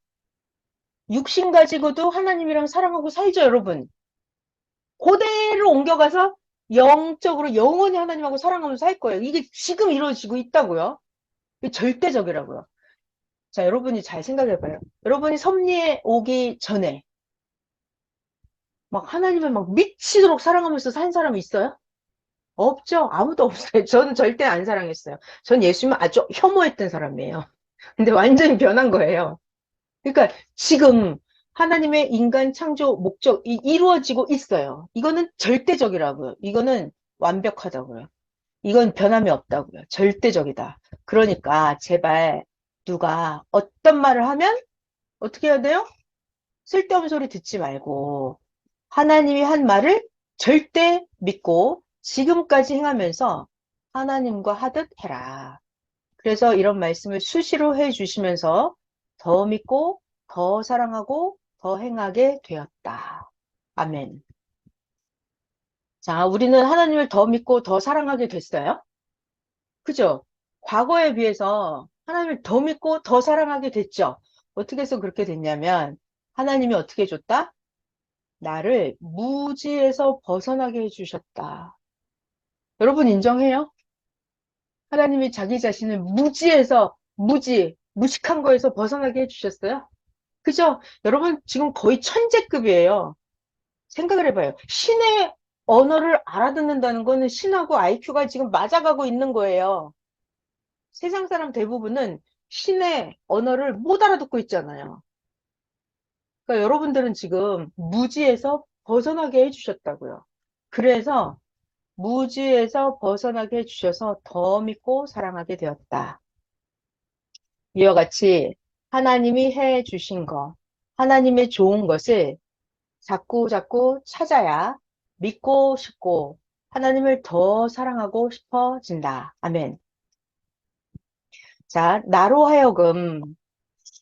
육신 가지고도 하나님이랑 사랑하고 살죠, 여러분. 그대로 옮겨가서 영적으로 영원히 하나님하고 사랑하면서 살 거예요. 이게 지금 이루어지고 있다고요. 이게 절대적이라고요. 자, 여러분이 잘 생각해봐요. 여러분이 섭리에 오기 전에 막 하나님을 막 미치도록 사랑하면서 산 사람이 있어요? 없죠. 아무도 없어요. 저는 절대 안 사랑했어요. 전 예수님을 아주 혐오했던 사람이에요. 근데 완전히 변한 거예요. 그러니까 지금 하나님의 인간 창조 목적이 이루어지고 있어요. 이거는 절대적이라고요. 이거는 완벽하다고요. 이건 변함이 없다고요. 절대적이다. 그러니까 제발 누가 어떤 말을 하면 어떻게 해야 돼요? 쓸데없는 소리 듣지 말고 하나님이 한 말을 절대 믿고 지금까지 행하면서 하나님과 하듯 해라. 그래서 이런 말씀을 수시로 해 주시면서 더 믿고 더 사랑하고 더 행하게 되었다. 아멘. 자, 우리는 하나님을 더 믿고 더 사랑하게 됐어요. 그죠? 과거에 비해서 하나님을 더 믿고 더 사랑하게 됐죠. 어떻게 해서 그렇게 됐냐면 하나님이 어떻게 해줬다? 나를 무지에서 벗어나게 해주셨다. 여러분 인정해요? 하나님이 자기 자신을 무식한 거에서 벗어나게 해주셨어요. 그죠? 여러분 지금 거의 천재급이에요. 생각을 해봐요. 신의 언어를 알아듣는다는 거는 신하고 IQ가 지금 맞아가고 있는 거예요. 세상 사람 대부분은 신의 언어를 못 알아듣고 있잖아요. 그러니까 여러분들은 지금 무지에서 벗어나게 해주셨다고요. 그래서 무지에서 벗어나게 해주셔서 더 믿고 사랑하게 되었다. 이와 같이 하나님이 해주신 것, 하나님의 좋은 것을 자꾸 자꾸 찾아야 믿고 싶고 하나님을 더 사랑하고 싶어진다. 아멘. 자, 나로 하여금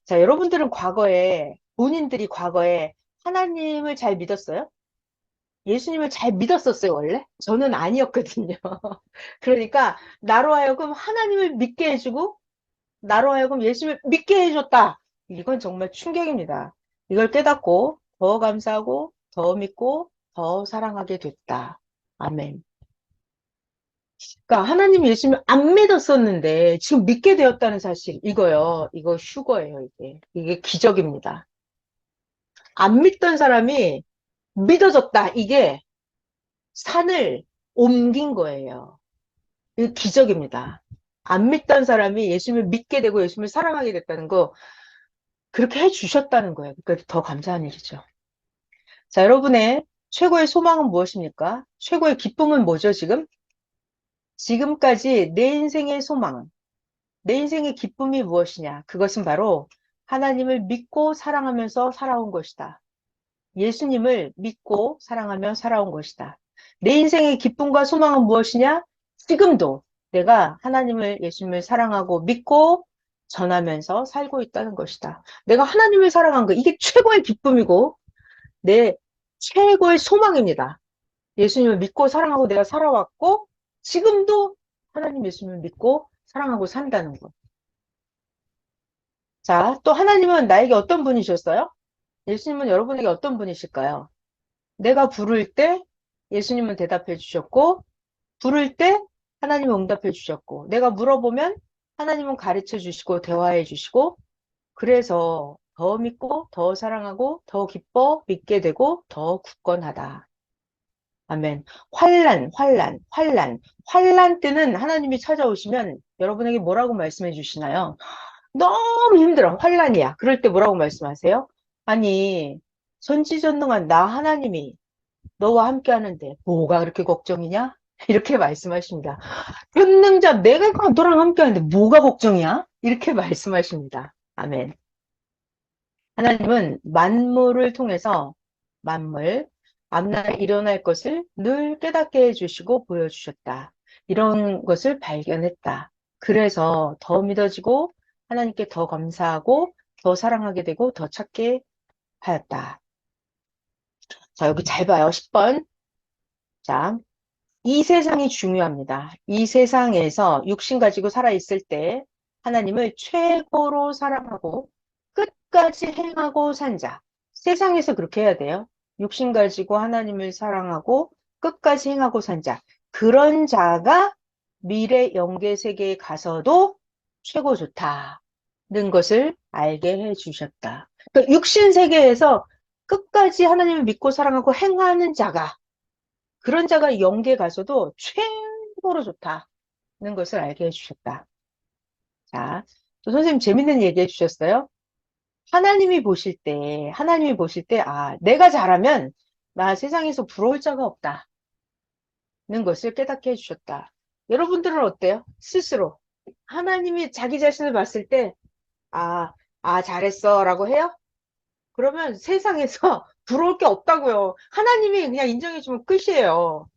자, 여러분들은 과거에, 본인들이 과거에 하나님을 잘 믿었어요? 예수님을 잘 믿었었어요, 원래? 저는 아니었거든요. 그러니까, 나로 하여금 하나님을 믿게 해주고, 나로 하여금 예수님을 믿게 해줬다. 이건 정말 충격입니다. 이걸 깨닫고, 더 감사하고, 더 믿고, 더 사랑하게 됐다. 아멘. 그러니까 하나님 예수님을 안 믿었었는데, 지금 믿게 되었다는 사실, 이거요. 이거 휴거예요, 이게. 이게 기적입니다. 안 믿던 사람이 믿어졌다. 이게 산을 옮긴 거예요. 이게 기적입니다. 안 믿던 사람이 예수님을 믿게 되고 예수님을 사랑하게 됐다는 거 그렇게 해 주셨다는 거예요. 그러니까 더 감사한 일이죠. 자, 여러분의 최고의 소망은 무엇입니까? 최고의 기쁨은 뭐죠, 지금? 지금까지 내 인생의 소망, 내 인생의 기쁨이 무엇이냐? 그것은 바로 하나님을 믿고 사랑하면서 살아온 것이다. 예수님을 믿고 사랑하며 살아온 것이다. 내 인생의 기쁨과 소망은 무엇이냐? 지금도 내가 하나님을, 예수님을 사랑하고 믿고 전하면서 살고 있다는 것이다. 내가 하나님을 사랑한 거, 이게 최고의 기쁨이고, 내 최고의 소망입니다. 예수님을 믿고 사랑하고 내가 살아왔고, 지금도 하나님 예수님을 믿고 사랑하고 산다는 것. 자, 또 하나님은 나에게 어떤 분이셨어요? 예수님은 여러분에게 어떤 분이실까요? 내가 부를 때 예수님은 대답해 주셨고, 부를 때 하나님은 응답해 주셨고, 내가 물어보면 하나님은 가르쳐 주시고, 대화해 주시고, 그래서 더 믿고, 더 사랑하고, 더 기뻐, 믿게 되고, 더 굳건하다. 아멘. 환란 때는 하나님이 찾아오시면 여러분에게 뭐라고 말씀해 주시나요? 너무 힘들어. 환란이야. 그럴 때 뭐라고 말씀하세요? 아니, 전지전능한 나 하나님이 너와 함께 하는데 뭐가 그렇게 걱정이냐? 이렇게 말씀하십니다. 전능자 내가 너랑 함께 하는데 뭐가 걱정이야? 이렇게 말씀하십니다. 아멘. 하나님은 만물을 통해서 만물, 앞날 일어날 것을 늘 깨닫게 해주시고 보여주셨다. 이런 것을 발견했다. 그래서 더 믿어지고 하나님께 더 감사하고 더 사랑하게 되고 더 찾게 하였다. 자, 여기 잘 봐요. 10번. 자, 이 세상이 중요합니다. 이 세상에서 육신 가지고 살아있을 때 하나님을 최고로 사랑하고 끝까지 행하고 산 자. 세상에서 그렇게 해야 돼요. 육신 가지고 하나님을 사랑하고 끝까지 행하고 산 자. 그런 자가 미래 영계 세계에 가서도 최고 좋다는 것을 알게 해 주셨다. 그러니까 육신 세계에서 끝까지 하나님을 믿고 사랑하고 행하는 자가 그런 자가 영계 가서도 최고로 좋다는 것을 알게 해주셨다. 자, 또 선생님 재밌는 얘기 해주셨어요. 하나님이 보실 때, 아, 내가 잘하면 나 세상에서 부러울 자가 없다는 것을 깨닫게 해주셨다. 여러분들은 어때요? 스스로. 하나님이 자기 자신을 봤을 때, 아, 잘했어 라고 해요? 그러면 세상에서 부러울 게 없다고요. 하나님이 그냥 인정해주면 끝이에요.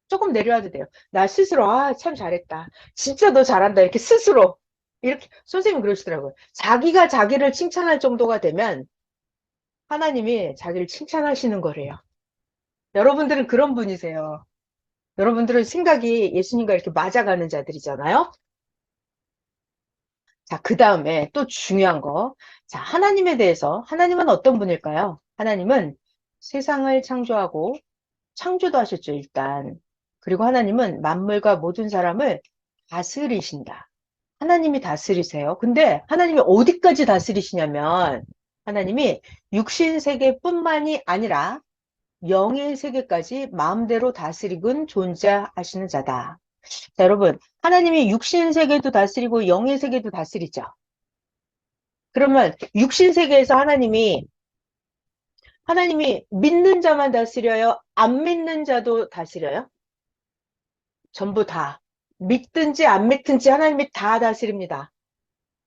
조금 내려와도 돼요. 나 스스로, 아, 참 잘했다. 진짜 너 잘한다. 이렇게 스스로. 이렇게, 선생님이 그러시더라고요. 자기가 자기를 칭찬할 정도가 되면 하나님이 자기를 칭찬하시는 거래요. 여러분들은 그런 분이세요. 여러분들은 생각이 예수님과 이렇게 맞아가는 자들이잖아요. 자, 그 다음에 또 중요한 거. 자, 하나님에 대해서, 하나님은 어떤 분일까요? 하나님은 세상을 창조하고, 창조도 하셨죠, 일단. 그리고 하나님은 만물과 모든 사람을 다스리신다. 하나님이 다스리세요. 근데 하나님이 어디까지 다스리시냐면 하나님이 육신 세계뿐만이 아니라 영의 세계까지 마음대로 다스리군 존재하시는 자다. 자, 여러분, 하나님이 육신 세계도 다스리고 영의 세계도 다스리죠. 그러면 육신 세계에서 하나님이 믿는 자만 다스려요? 안 믿는 자도 다스려요? 전부 다. 믿든지 안 믿든지 하나님이 다 다스립니다.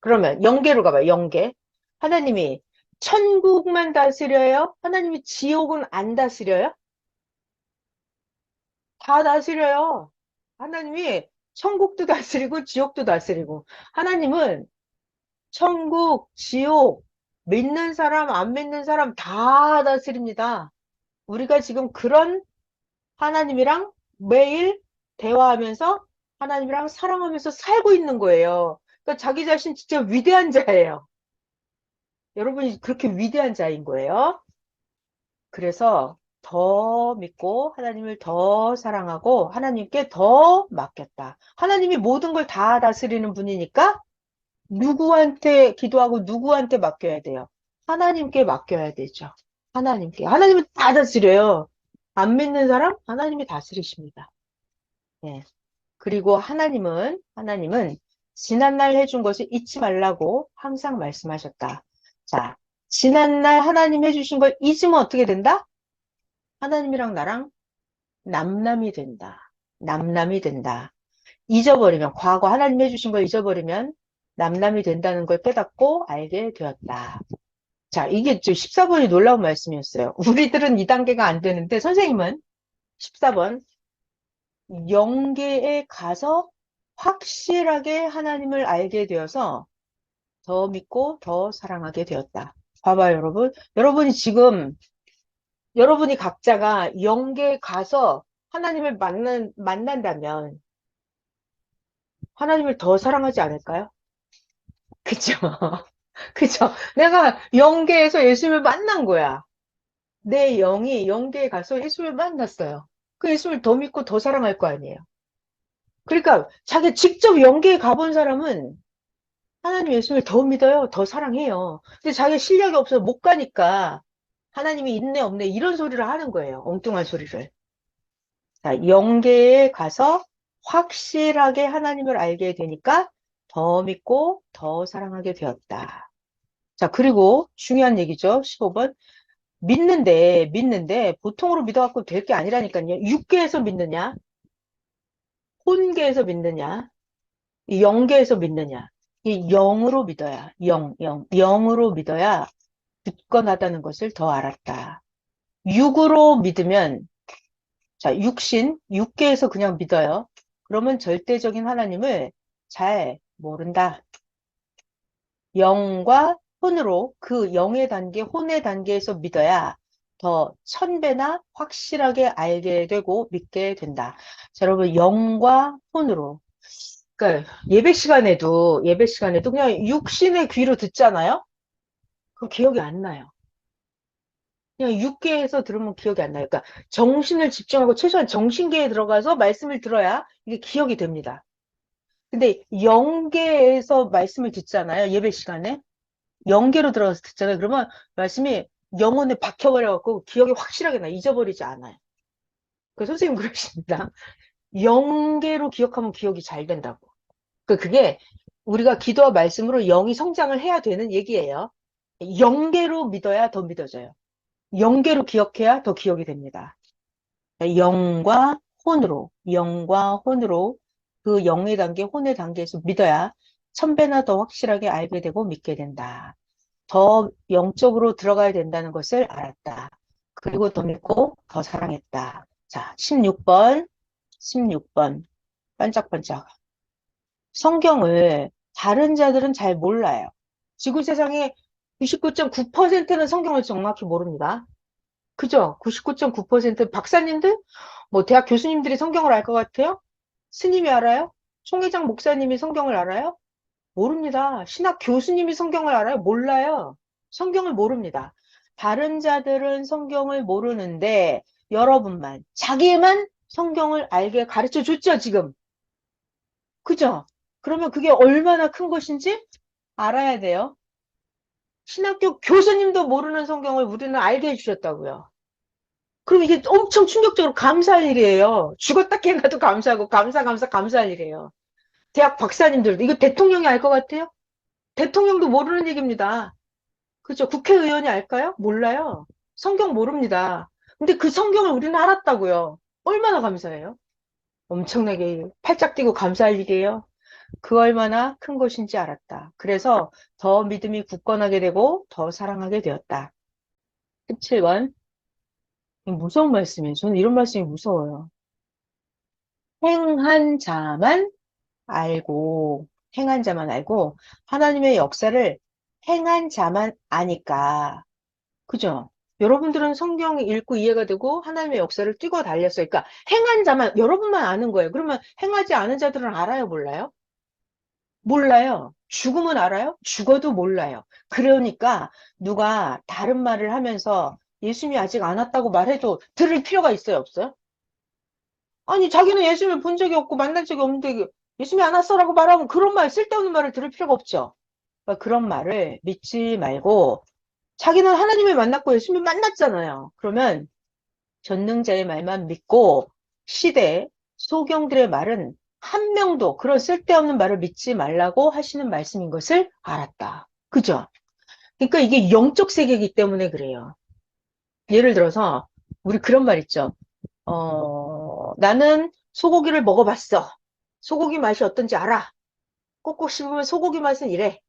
그러면 영계로 가봐요. 영계. 하나님이 천국만 다스려요? 하나님이 지옥은 안 다스려요? 다 다스려요. 하나님이 천국도 다스리고 지옥도 다스리고. 하나님은 천국, 지옥, 믿는 사람, 안 믿는 사람 다 다스립니다. 우리가 지금 그런 하나님이랑 매일 대화하면서 하나님이랑 사랑하면서 살고 있는 거예요. 그러니까 자기 자신 진짜 위대한 자예요. 여러분이 그렇게 위대한 자인 거예요. 그래서 더 믿고 하나님을 더 사랑하고 하나님께 더 맡겼다. 하나님이 모든 걸 다 다스리는 분이니까 누구한테 기도하고 누구한테 맡겨야 돼요? 하나님께 맡겨야 되죠. 하나님께. 하나님은 다 다스려요. 안 믿는 사람? 하나님이 다스리십니다. 예. 그리고 하나님은 지난날 해준 것을 잊지 말라고 항상 말씀하셨다. 자, 지난날 하나님 해주신 걸 잊으면 어떻게 된다? 하나님이랑 나랑 남남이 된다. 남남이 된다. 잊어버리면, 과거 하나님 해주신 걸 잊어버리면 남남이 된다는 걸 깨닫고 알게 되었다. 자, 이게 14번이 놀라운 말씀이었어요. 우리들은 이 단계가 안 되는데, 선생님은 14번, 영계에 가서 확실하게 하나님을 알게 되어서 더 믿고 더 사랑하게 되었다. 봐봐요, 여러분. 여러분이 각자가 영계에 가서 하나님을 만난다면 하나님을 더 사랑하지 않을까요? 그죠? 그죠? 내가 영계에서 예수님을 만난 거야. 내 영이 영계에 가서 예수님을 만났어요. 그 예수님을 더 믿고 더 사랑할 거 아니에요. 그러니까 자기 직접 영계에 가본 사람은 하나님 예수님을 더 믿어요. 더 사랑해요. 근데 자기 실력이 없어서 못 가니까 하나님이 있네 없네 이런 소리를 하는 거예요. 엉뚱한 소리를. 자, 영계에 가서 확실하게 하나님을 알게 되니까 더 믿고 더 사랑하게 되었다. 자, 그리고 중요한 얘기죠. 15번. 믿는데 보통으로 믿어갖고 될 게 아니라니까요. 육계에서 믿느냐, 혼계에서 믿느냐, 이 영계에서 믿느냐. 이 영으로 믿어야, 영으로 믿어야 굳건하다는 것을 더 알았다. 육으로 믿으면, 자, 육계에서 그냥 믿어요. 그러면 절대적인 하나님을 잘 모른다. 영과 혼으로 그 영의 단계, 혼의 단계에서 믿어야 더 1000배나 확실하게 알게 되고 믿게 된다. 자, 여러분, 영과 혼으로. 그러니까 예배 시간에도 그냥 육신의 귀로 듣잖아요? 그럼 기억이 안 나요. 그냥 육계에서 들으면 기억이 안 나요. 그러니까 정신을 집중하고 최소한 정신계에 들어가서 말씀을 들어야 이게 기억이 됩니다. 근데 영계에서 말씀을 듣잖아요. 예배 시간에. 영계로 들어가서 듣잖아요. 그러면 말씀이 영혼에 박혀버려갖고 기억이 확실하게 나. 잊어버리지 않아요. 그 선생님 그러십니다. 영계로 기억하면 기억이 잘 된다고. 그게 우리가 기도와 말씀으로 영이 성장을 해야 되는 얘기예요. 영계로 믿어야 더 믿어져요. 영계로 기억해야 더 기억이 됩니다. 영과 혼으로 그 영의 단계, 혼의 단계에서 믿어야 1000배나 더 확실하게 알게 되고 믿게 된다. 더 영적으로 들어가야 된다는 것을 알았다. 그리고 더 믿고 더 사랑했다. 자, 16번. 반짝반짝. 성경을 다른 자들은 잘 몰라요. 지구 세상의 99.9%는 성경을 정확히 모릅니다. 그죠? 99.9% 박사님들? 뭐 대학 교수님들이 성경을 알 것 같아요? 스님이 알아요? 총회장 목사님이 성경을 알아요? 모릅니다. 신학 교수님이 성경을 알아요? 몰라요. 성경을 모릅니다. 다른 자들은 성경을 모르는데 여러분만, 자기만 성경을 알게 가르쳐 줬죠, 지금. 그죠? 그러면 그게 얼마나 큰 것인지 알아야 돼요. 신학교 교수님도 모르는 성경을 우리는 알게 해주셨다고요. 그럼 이게 엄청 충격적으로 감사할 일이에요. 죽었다 깨어나도 감사하고 감사할 일이에요. 대학 박사님들도 이거 대통령이 알 것 같아요? 대통령도 모르는 얘기입니다. 그죠? 국회의원이 알까요? 몰라요. 성경 모릅니다. 근데 그 성경을 우리는 알았다고요. 얼마나 감사해요? 엄청나게 팔짝 뛰고 감사할 일이에요. 그 얼마나 큰 것인지 알았다. 그래서 더 믿음이 굳건하게 되고 더 사랑하게 되었다. 17번. 무서운 말씀이에요. 저는 이런 말씀이 무서워요. 행한 자만 알고. 행한 자만 알고 하나님의 역사를 행한 자만 아니까. 그죠? 여러분들은 성경 읽고 이해가 되고 하나님의 역사를 뛰고 달렸어요. 그러니까 행한 자만 여러분만 아는 거예요. 그러면 행하지 않은 자들은 알아요, 몰라요? 몰라요. 죽으면 알아요? 죽어도 몰라요. 그러니까 누가 다른 말을 하면서 예수님이 아직 안 왔다고 말해도 들을 필요가 있어요, 없어요? 아니, 자기는 예수님을 본 적이 없고 만난 적이 없는데 예수님이 안 왔어라고 말하면 그런 말, 쓸데없는 말을 들을 필요가 없죠. 그러니까 그런 말을 믿지 말고 자기는 하나님을 만났고 예수님을 만났잖아요. 그러면 전능자의 말만 믿고 시대 소경들의 말은 한 명도 그런 쓸데없는 말을 믿지 말라고 하시는 말씀인 것을 알았다. 그죠? 그러니까 이게 영적 세계이기 때문에 그래요. 예를 들어서 우리 그런 말 있죠. 나는 소고기를 먹어봤어. 소고기 맛이 어떤지 알아. 꼭꼭 씹으면 소고기 맛은 이래.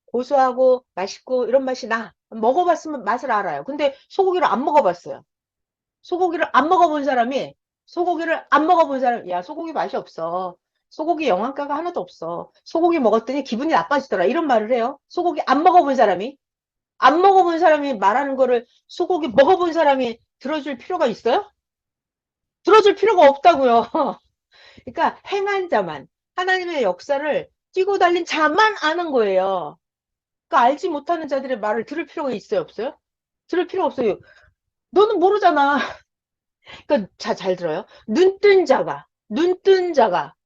고소하고 맛있고 이런 맛이 나. 먹어봤으면 맛을 알아요. 근데 소고기를 안 먹어봤어요. 소고기를 안 먹어본 사람이 소고기를 안 먹어본 사람, 야, 소고기 맛이 없어. 소고기 영양가가 하나도 없어. 소고기 먹었더니 기분이 나빠지더라. 이런 말을 해요. 소고기 안 먹어본 사람이. 안 먹어본 사람이 말하는 거를 소고기 먹어본 사람이 들어줄 필요가 있어요? 들어줄 필요가 없다고요. 그러니까 행한 자만, 하나님의 역사를 뛰고 달린 자만 아는 거예요. 그러니까 알지 못하는 자들의 말을 들을 필요가 있어요, 없어요? 들을 필요 없어요. 너는 모르잖아. 그러니까 잘 들어요. 눈 뜬 자가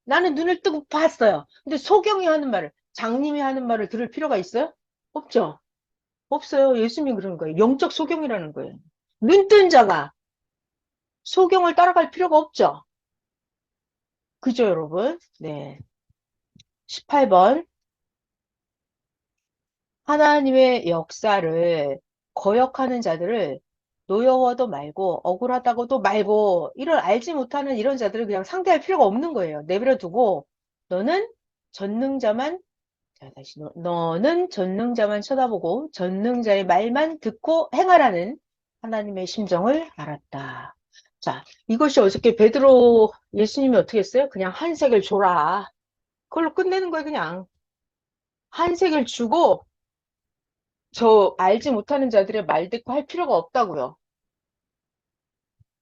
나는 눈을 뜨고 봤어요. 근데 소경이 하는 말을, 장님이 하는 말을 들을 필요가 있어요? 없죠. 없어요. 예수님이 그런 거예요. 영적 소경이라는 거예요. 눈 뜬 자가 소경을 따라갈 필요가 없죠. 그죠, 여러분? 네. 18번. 하나님의 역사를 거역하는 자들을 노여워도 말고 억울하다고도 말고 이걸 알지 못하는 이런 자들을 그냥 상대할 필요가 없는 거예요. 내버려 두고 너는 전능자만 자, 다시 너는 전능자만 쳐다보고 전능자의 말만 듣고 행하라는 하나님의 심정을 알았다. 자, 이것이 어저께 베드로 예수님이 어떻게 했어요? 그냥 한색을 줘라. 그걸로 끝내는 거예요, 그냥. 한색을 주고 저 알지 못하는 자들의 말 듣고 할 필요가 없다고요.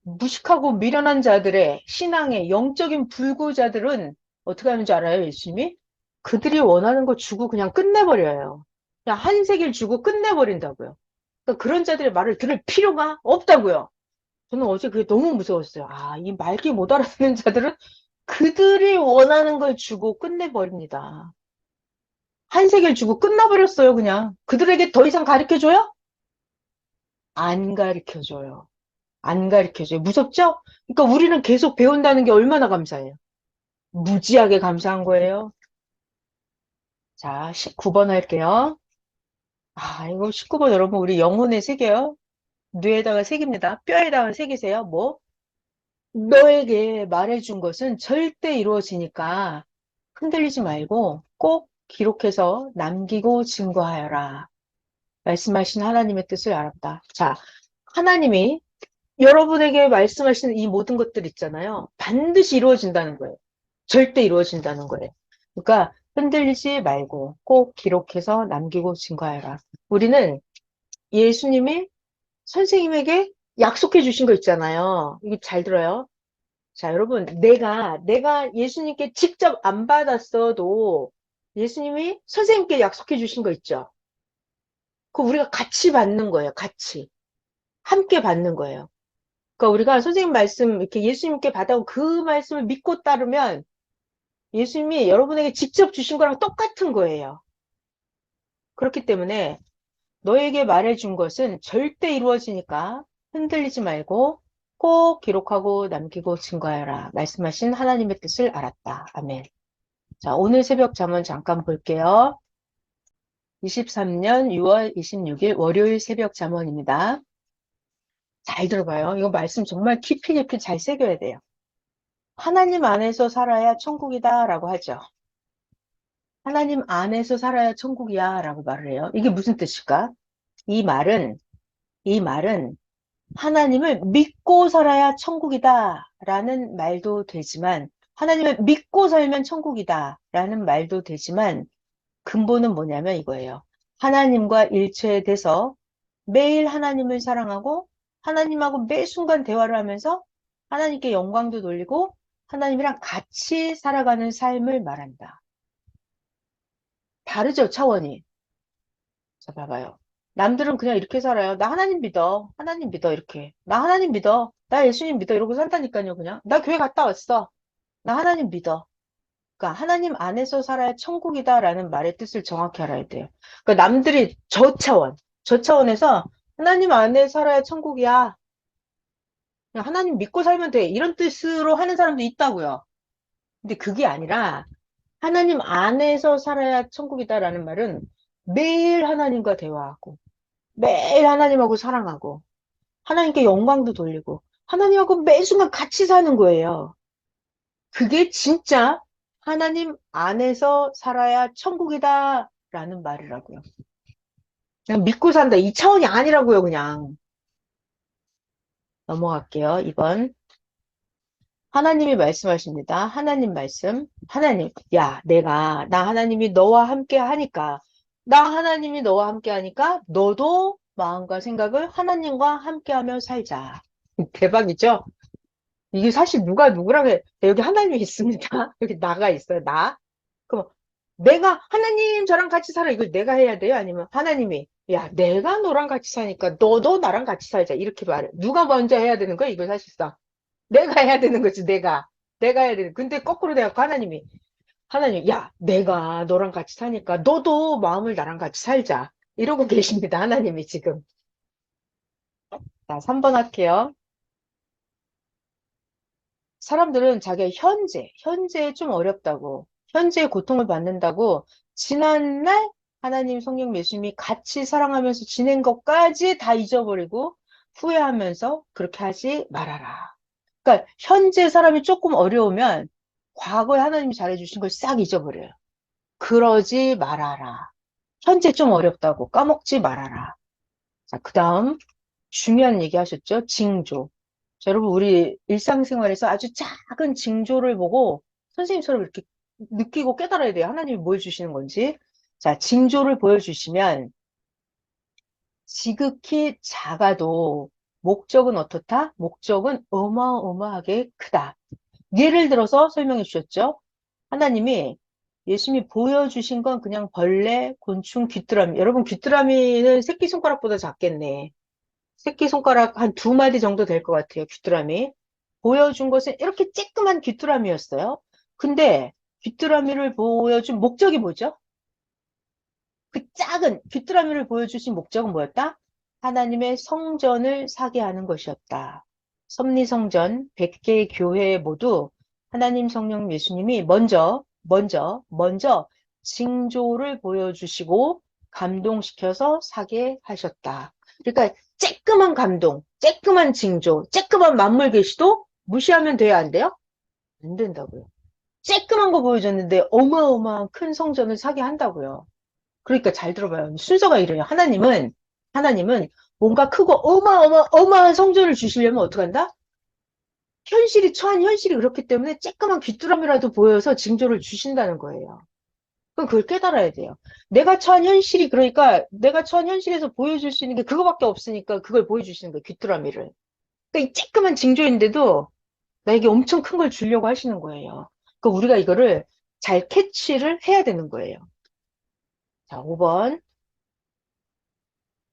무식하고 미련한 자들의 신앙의 영적인 불구자들은 어떻게 하는 줄 알아요, 예수님이? 그들이 원하는 거 주고 그냥 끝내버려요. 그냥 한세기를 주고 끝내버린다고요. 그러니까 그런 자들의 말을 들을 필요가 없다고요. 저는 어제 그게 너무 무서웠어요. 아, 이 말귀 못 알아듣는 자들은 그들이 원하는 걸 주고 끝내버립니다. 한세기를 주고 끝나버렸어요, 그냥. 그들에게 더 이상 가르쳐줘요? 안 가르쳐줘요. 안 가르쳐줘요. 무섭죠? 그러니까 우리는 계속 배운다는 게 얼마나 감사해요. 무지하게 감사한 거예요. 자, 19번 할게요. 아, 이거 19번 여러분, 우리 영혼에 새겨요. 뇌에다가 새깁니다. 뼈에다가 새기세요. 뭐? 너에게 말해준 것은 절대 이루어지니까 흔들리지 말고 꼭 기록해서 남기고 증거하여라. 말씀하신 하나님의 뜻을 알았다. 자, 하나님이 여러분에게 말씀하시는 이 모든 것들 있잖아요. 반드시 이루어진다는 거예요. 절대 이루어진다는 거예요. 그러니까 흔들리지 말고 꼭 기록해서 남기고 증거하여라. 우리는 예수님이 선생님에게 약속해 주신 거 있잖아요. 이게 잘 들어요. 자, 여러분, 내가 예수님께 직접 안 받았어도 예수님이 선생님께 약속해 주신 거 있죠. 그 우리가 같이 받는 거예요. 같이. 함께 받는 거예요. 그러니까 우리가 선생님 말씀, 이렇게 예수님께 받아온 그 말씀을 믿고 따르면 예수님이 여러분에게 직접 주신 거랑 똑같은 거예요. 그렇기 때문에 너에게 말해준 것은 절대 이루어지니까 흔들리지 말고 꼭 기록하고 남기고 증거하여라. 말씀하신 하나님의 뜻을 알았다. 아멘. 자, 오늘 새벽 잠언 잠깐 볼게요. 23년 6월 26일 월요일 새벽 잠언입니다. 잘 들어봐요. 이거 말씀 정말 깊이 깊이 잘 새겨야 돼요. 하나님 안에서 살아야 천국이다 라고 하죠. 하나님 안에서 살아야 천국이야 라고 말을 해요. 이게 무슨 뜻일까? 이 말은, 이 말은 하나님을 믿고 살아야 천국이다 라는 말도 되지만 하나님을 믿고 살면 천국이다라는 말도 되지만 근본은 뭐냐면 이거예요. 하나님과 일체돼서 매일 하나님을 사랑하고 하나님하고 매 순간 대화를 하면서 하나님께 영광도 돌리고 하나님이랑 같이 살아가는 삶을 말한다. 다르죠, 차원이. 자, 봐봐요. 남들은 그냥 이렇게 살아요. 나 하나님 믿어. 하나님 믿어. 이렇게. 나 하나님 믿어. 나 예수님 믿어. 이러고 산다니까요, 그냥. 나 교회 갔다 왔어. 나 하나님 믿어. 그러니까 하나님 안에서 살아야 천국이다라는 말의 뜻을 정확히 알아야 돼요. 그러니까 남들이 저 차원에서 하나님 안에 살아야 천국이야. 그냥 하나님 믿고 살면 돼. 이런 뜻으로 하는 사람도 있다고요. 근데 그게 아니라 하나님 안에서 살아야 천국이다라는 말은 매일 하나님과 대화하고 매일 하나님하고 사랑하고 하나님께 영광도 돌리고 하나님하고 매 순간 같이 사는 거예요. 그게 진짜 하나님 안에서 살아야 천국이다라는 말이라고요. 그냥 믿고 산다. 이 차원이 아니라고요, 그냥. 넘어갈게요. 2번. 하나님이 말씀하십니다. 하나님 말씀. 하나님, 야, 나 하나님이 너와 함께 하니까, 나 하나님이 너와 함께 하니까, 너도 마음과 생각을 하나님과 함께 하며 살자. 대박이죠? 이게 사실 누가 누구랑 해. 여기 하나님이 있습니다. 여기 나가 있어요, 나. 그럼 내가 하나님 저랑 같이 살아. 이걸 내가 해야 돼요? 아니면 하나님이 야, 내가 너랑 같이 사니까 너도 나랑 같이 살자. 이렇게 말해. 누가 먼저 해야 되는 거야? 이거 사실상. 내가 해야 되는 거지, 내가. 내가 해야 되는. 근데 거꾸로 돼갖고 하나님, 야, 내가 너랑 같이 사니까 너도 마음을 나랑 같이 살자. 이러고 계십니다, 하나님이 지금. 자, 3번 할게요. 사람들은 자기의 현재에 좀 어렵다고, 현재의 고통을 받는다고, 지난날 하나님, 성령, 예수님이 같이 사랑하면서 지낸 것까지 다 잊어버리고 후회하면서 그렇게 하지 말아라. 그러니까 현재 사람이 조금 어려우면 과거에 하나님이 잘해주신 걸 싹 잊어버려요. 그러지 말아라. 현재 좀 어렵다고 까먹지 말아라. 자, 그 다음 중요한 얘기 하셨죠? 징조. 자, 여러분, 우리 일상생활에서 아주 작은 징조를 보고 선생님처럼 이렇게 느끼고 깨달아야 돼요. 하나님이 뭘 주시는 건지. 자, 징조를 보여주시면 지극히 작아도 목적은 어떻다? 목적은 어마어마하게 크다. 예를 들어서 설명해 주셨죠? 하나님이 예수님이 보여주신 건 그냥 벌레, 곤충, 귀뚜라미. 여러분, 귀뚜라미는 새끼손가락보다 작겠네. 새끼손가락 한 두 마디 정도 될 것 같아요, 귀뚜라미. 보여준 것은 이렇게 쬐끄만 귀뚜라미였어요. 근데 귀뚜라미를 보여준 목적이 뭐죠? 그 작은 귀뚜라미를 보여주신 목적은 뭐였다? 하나님의 성전을 사게 하는 것이었다. 섭리성전 100개의 교회 모두 하나님 성령 예수님이 먼저 징조를 보여주시고 감동시켜서 사게 하셨다. 그러니까 쬐끄만 감동, 쬐끄만 징조, 쬐끄만 만물 계시도 무시하면 돼요, 안 돼요? 안 된다고요. 쬐끄만 거 보여줬는데 어마어마한 큰 성전을 사게 한다고요. 그러니까 잘 들어봐요. 순서가 이래요. 하나님은 뭔가 크고 어마어마한 성전을 주시려면 어떡한다? 처한 현실이 그렇기 때문에 쬐끄만 귀뚜라미라도 보여서 징조를 주신다는 거예요. 그럼 그걸 깨달아야 돼요. 그러니까 내가 처한 현실에서 보여줄 수 있는 게 그거밖에 없으니까 그걸 보여주시는 거예요. 귀뚜라미를. 그러니까 이 쬐끄만 징조인데도 나에게 엄청 큰 걸 주려고 하시는 거예요. 그러니까 우리가 이거를 잘 캐치를 해야 되는 거예요. 자, 5번.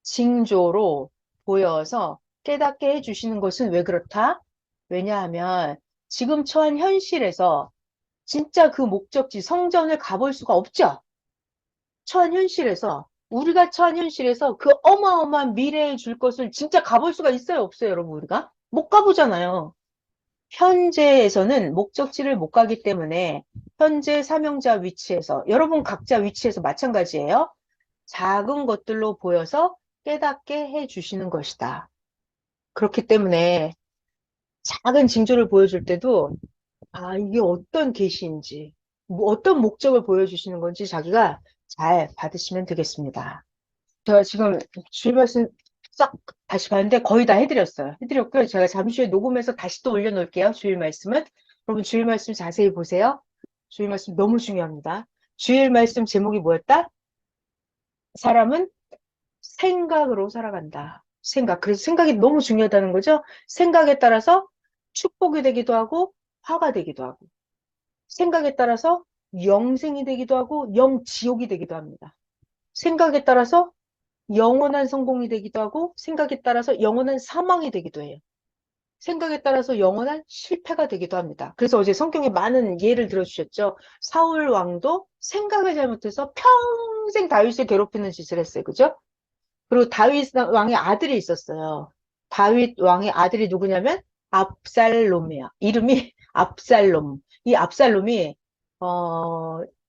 징조로 보여서 깨닫게 해주시는 것은 왜 그렇다? 왜냐하면 지금 처한 현실에서 진짜 그 목적지 성전을 가볼 수가 없죠. 우리가 처한 현실에서 그 어마어마한 미래에 줄 것을 진짜 가볼 수가 있어요, 없어요, 여러분, 우리가? 못 가보잖아요. 현재에서는 목적지를 못 가기 때문에 현재 사명자 위치에서, 여러분 각자 위치에서 마찬가지예요. 작은 것들로 보여서 깨닫게 해 주시는 것이다. 그렇기 때문에 작은 징조를 보여줄 때도 이게 어떤 계시인지, 뭐 어떤 목적을 보여주시는 건지 자기가 잘 받으시면 되겠습니다. 제가 지금 주일 말씀 싹 다시 봤는데 거의 다 해드렸어요. 해드렸고요. 제가 잠시 후에 녹음해서 다시 또 올려놓을게요. 주일 말씀은. 여러분 주일 말씀 자세히 보세요. 주일 말씀 너무 중요합니다. 주일 말씀 제목이 뭐였다? 사람은 생각으로 살아간다. 생각. 그래서 생각이 너무 중요하다는 거죠. 생각에 따라서 축복이 되기도 하고 화가 되기도 하고 생각에 따라서 영생이 되기도 하고 영지옥이 되기도 합니다. 생각에 따라서 영원한 성공이 되기도 하고 생각에 따라서 영원한 사망이 되기도 해요. 생각에 따라서 영원한 실패가 되기도 합니다. 그래서 어제 성경에 많은 예를 들어주셨죠. 사울 왕도 생각을 잘못해서 평생 다윗을 괴롭히는 짓을 했어요. 그죠? 그리고 다윗 왕의 아들이 있었어요. 다윗 왕의 아들이 누구냐면 압살롬이야. 이름이 압살롬. 이 압살롬이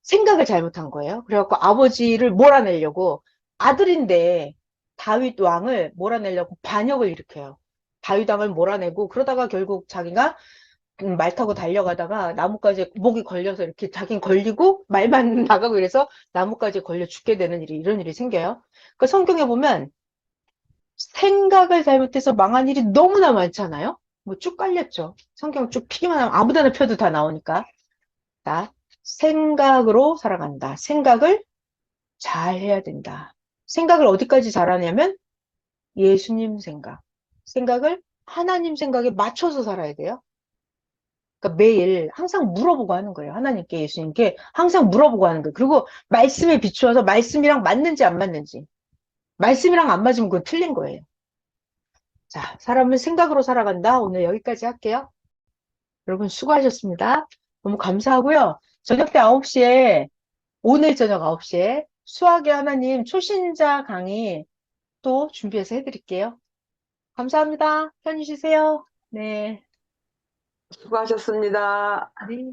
생각을 잘못한 거예요. 그래갖고 아버지를 몰아내려고 아들인데 다윗 왕을 몰아내려고 반역을 일으켜요. 다윗 왕을 몰아내고 그러다가 결국 자기가 말 타고 달려가다가 나뭇가지에 목이 걸려서 이렇게 자긴 걸리고 말만 나가고 이래서 나뭇가지에 걸려 죽게 되는 일이 이런 일이 생겨요. 그 성경에 보면 생각을 잘못해서 망한 일이 너무나 많잖아요. 뭐 쭉 깔렸죠. 성경 쭉 피기만 하면 아무데나 펴도 다 나오니까. 자, 생각으로 살아간다. 생각을 잘 해야 된다. 생각을 어디까지 잘하냐면 예수님 생각. 생각을 하나님 생각에 맞춰서 살아야 돼요. 그러니까 매일 항상 물어보고 하는 거예요. 하나님께, 예수님께 항상 물어보고 하는 거예요. 그리고 말씀에 비추어서 말씀이랑 맞는지 안 맞는지. 말씀이랑 안 맞으면 그건 틀린 거예요. 자, 사람은 생각으로 살아간다. 오늘 여기까지 할게요. 여러분 수고하셨습니다. 너무 감사하고요. 저녁 때 9시에, 오늘 저녁 9시에 수학의 하나님 초신자 강의 또 준비해서 해드릴게요. 감사합니다. 편히 쉬세요. 네. 수고하셨습니다. 네.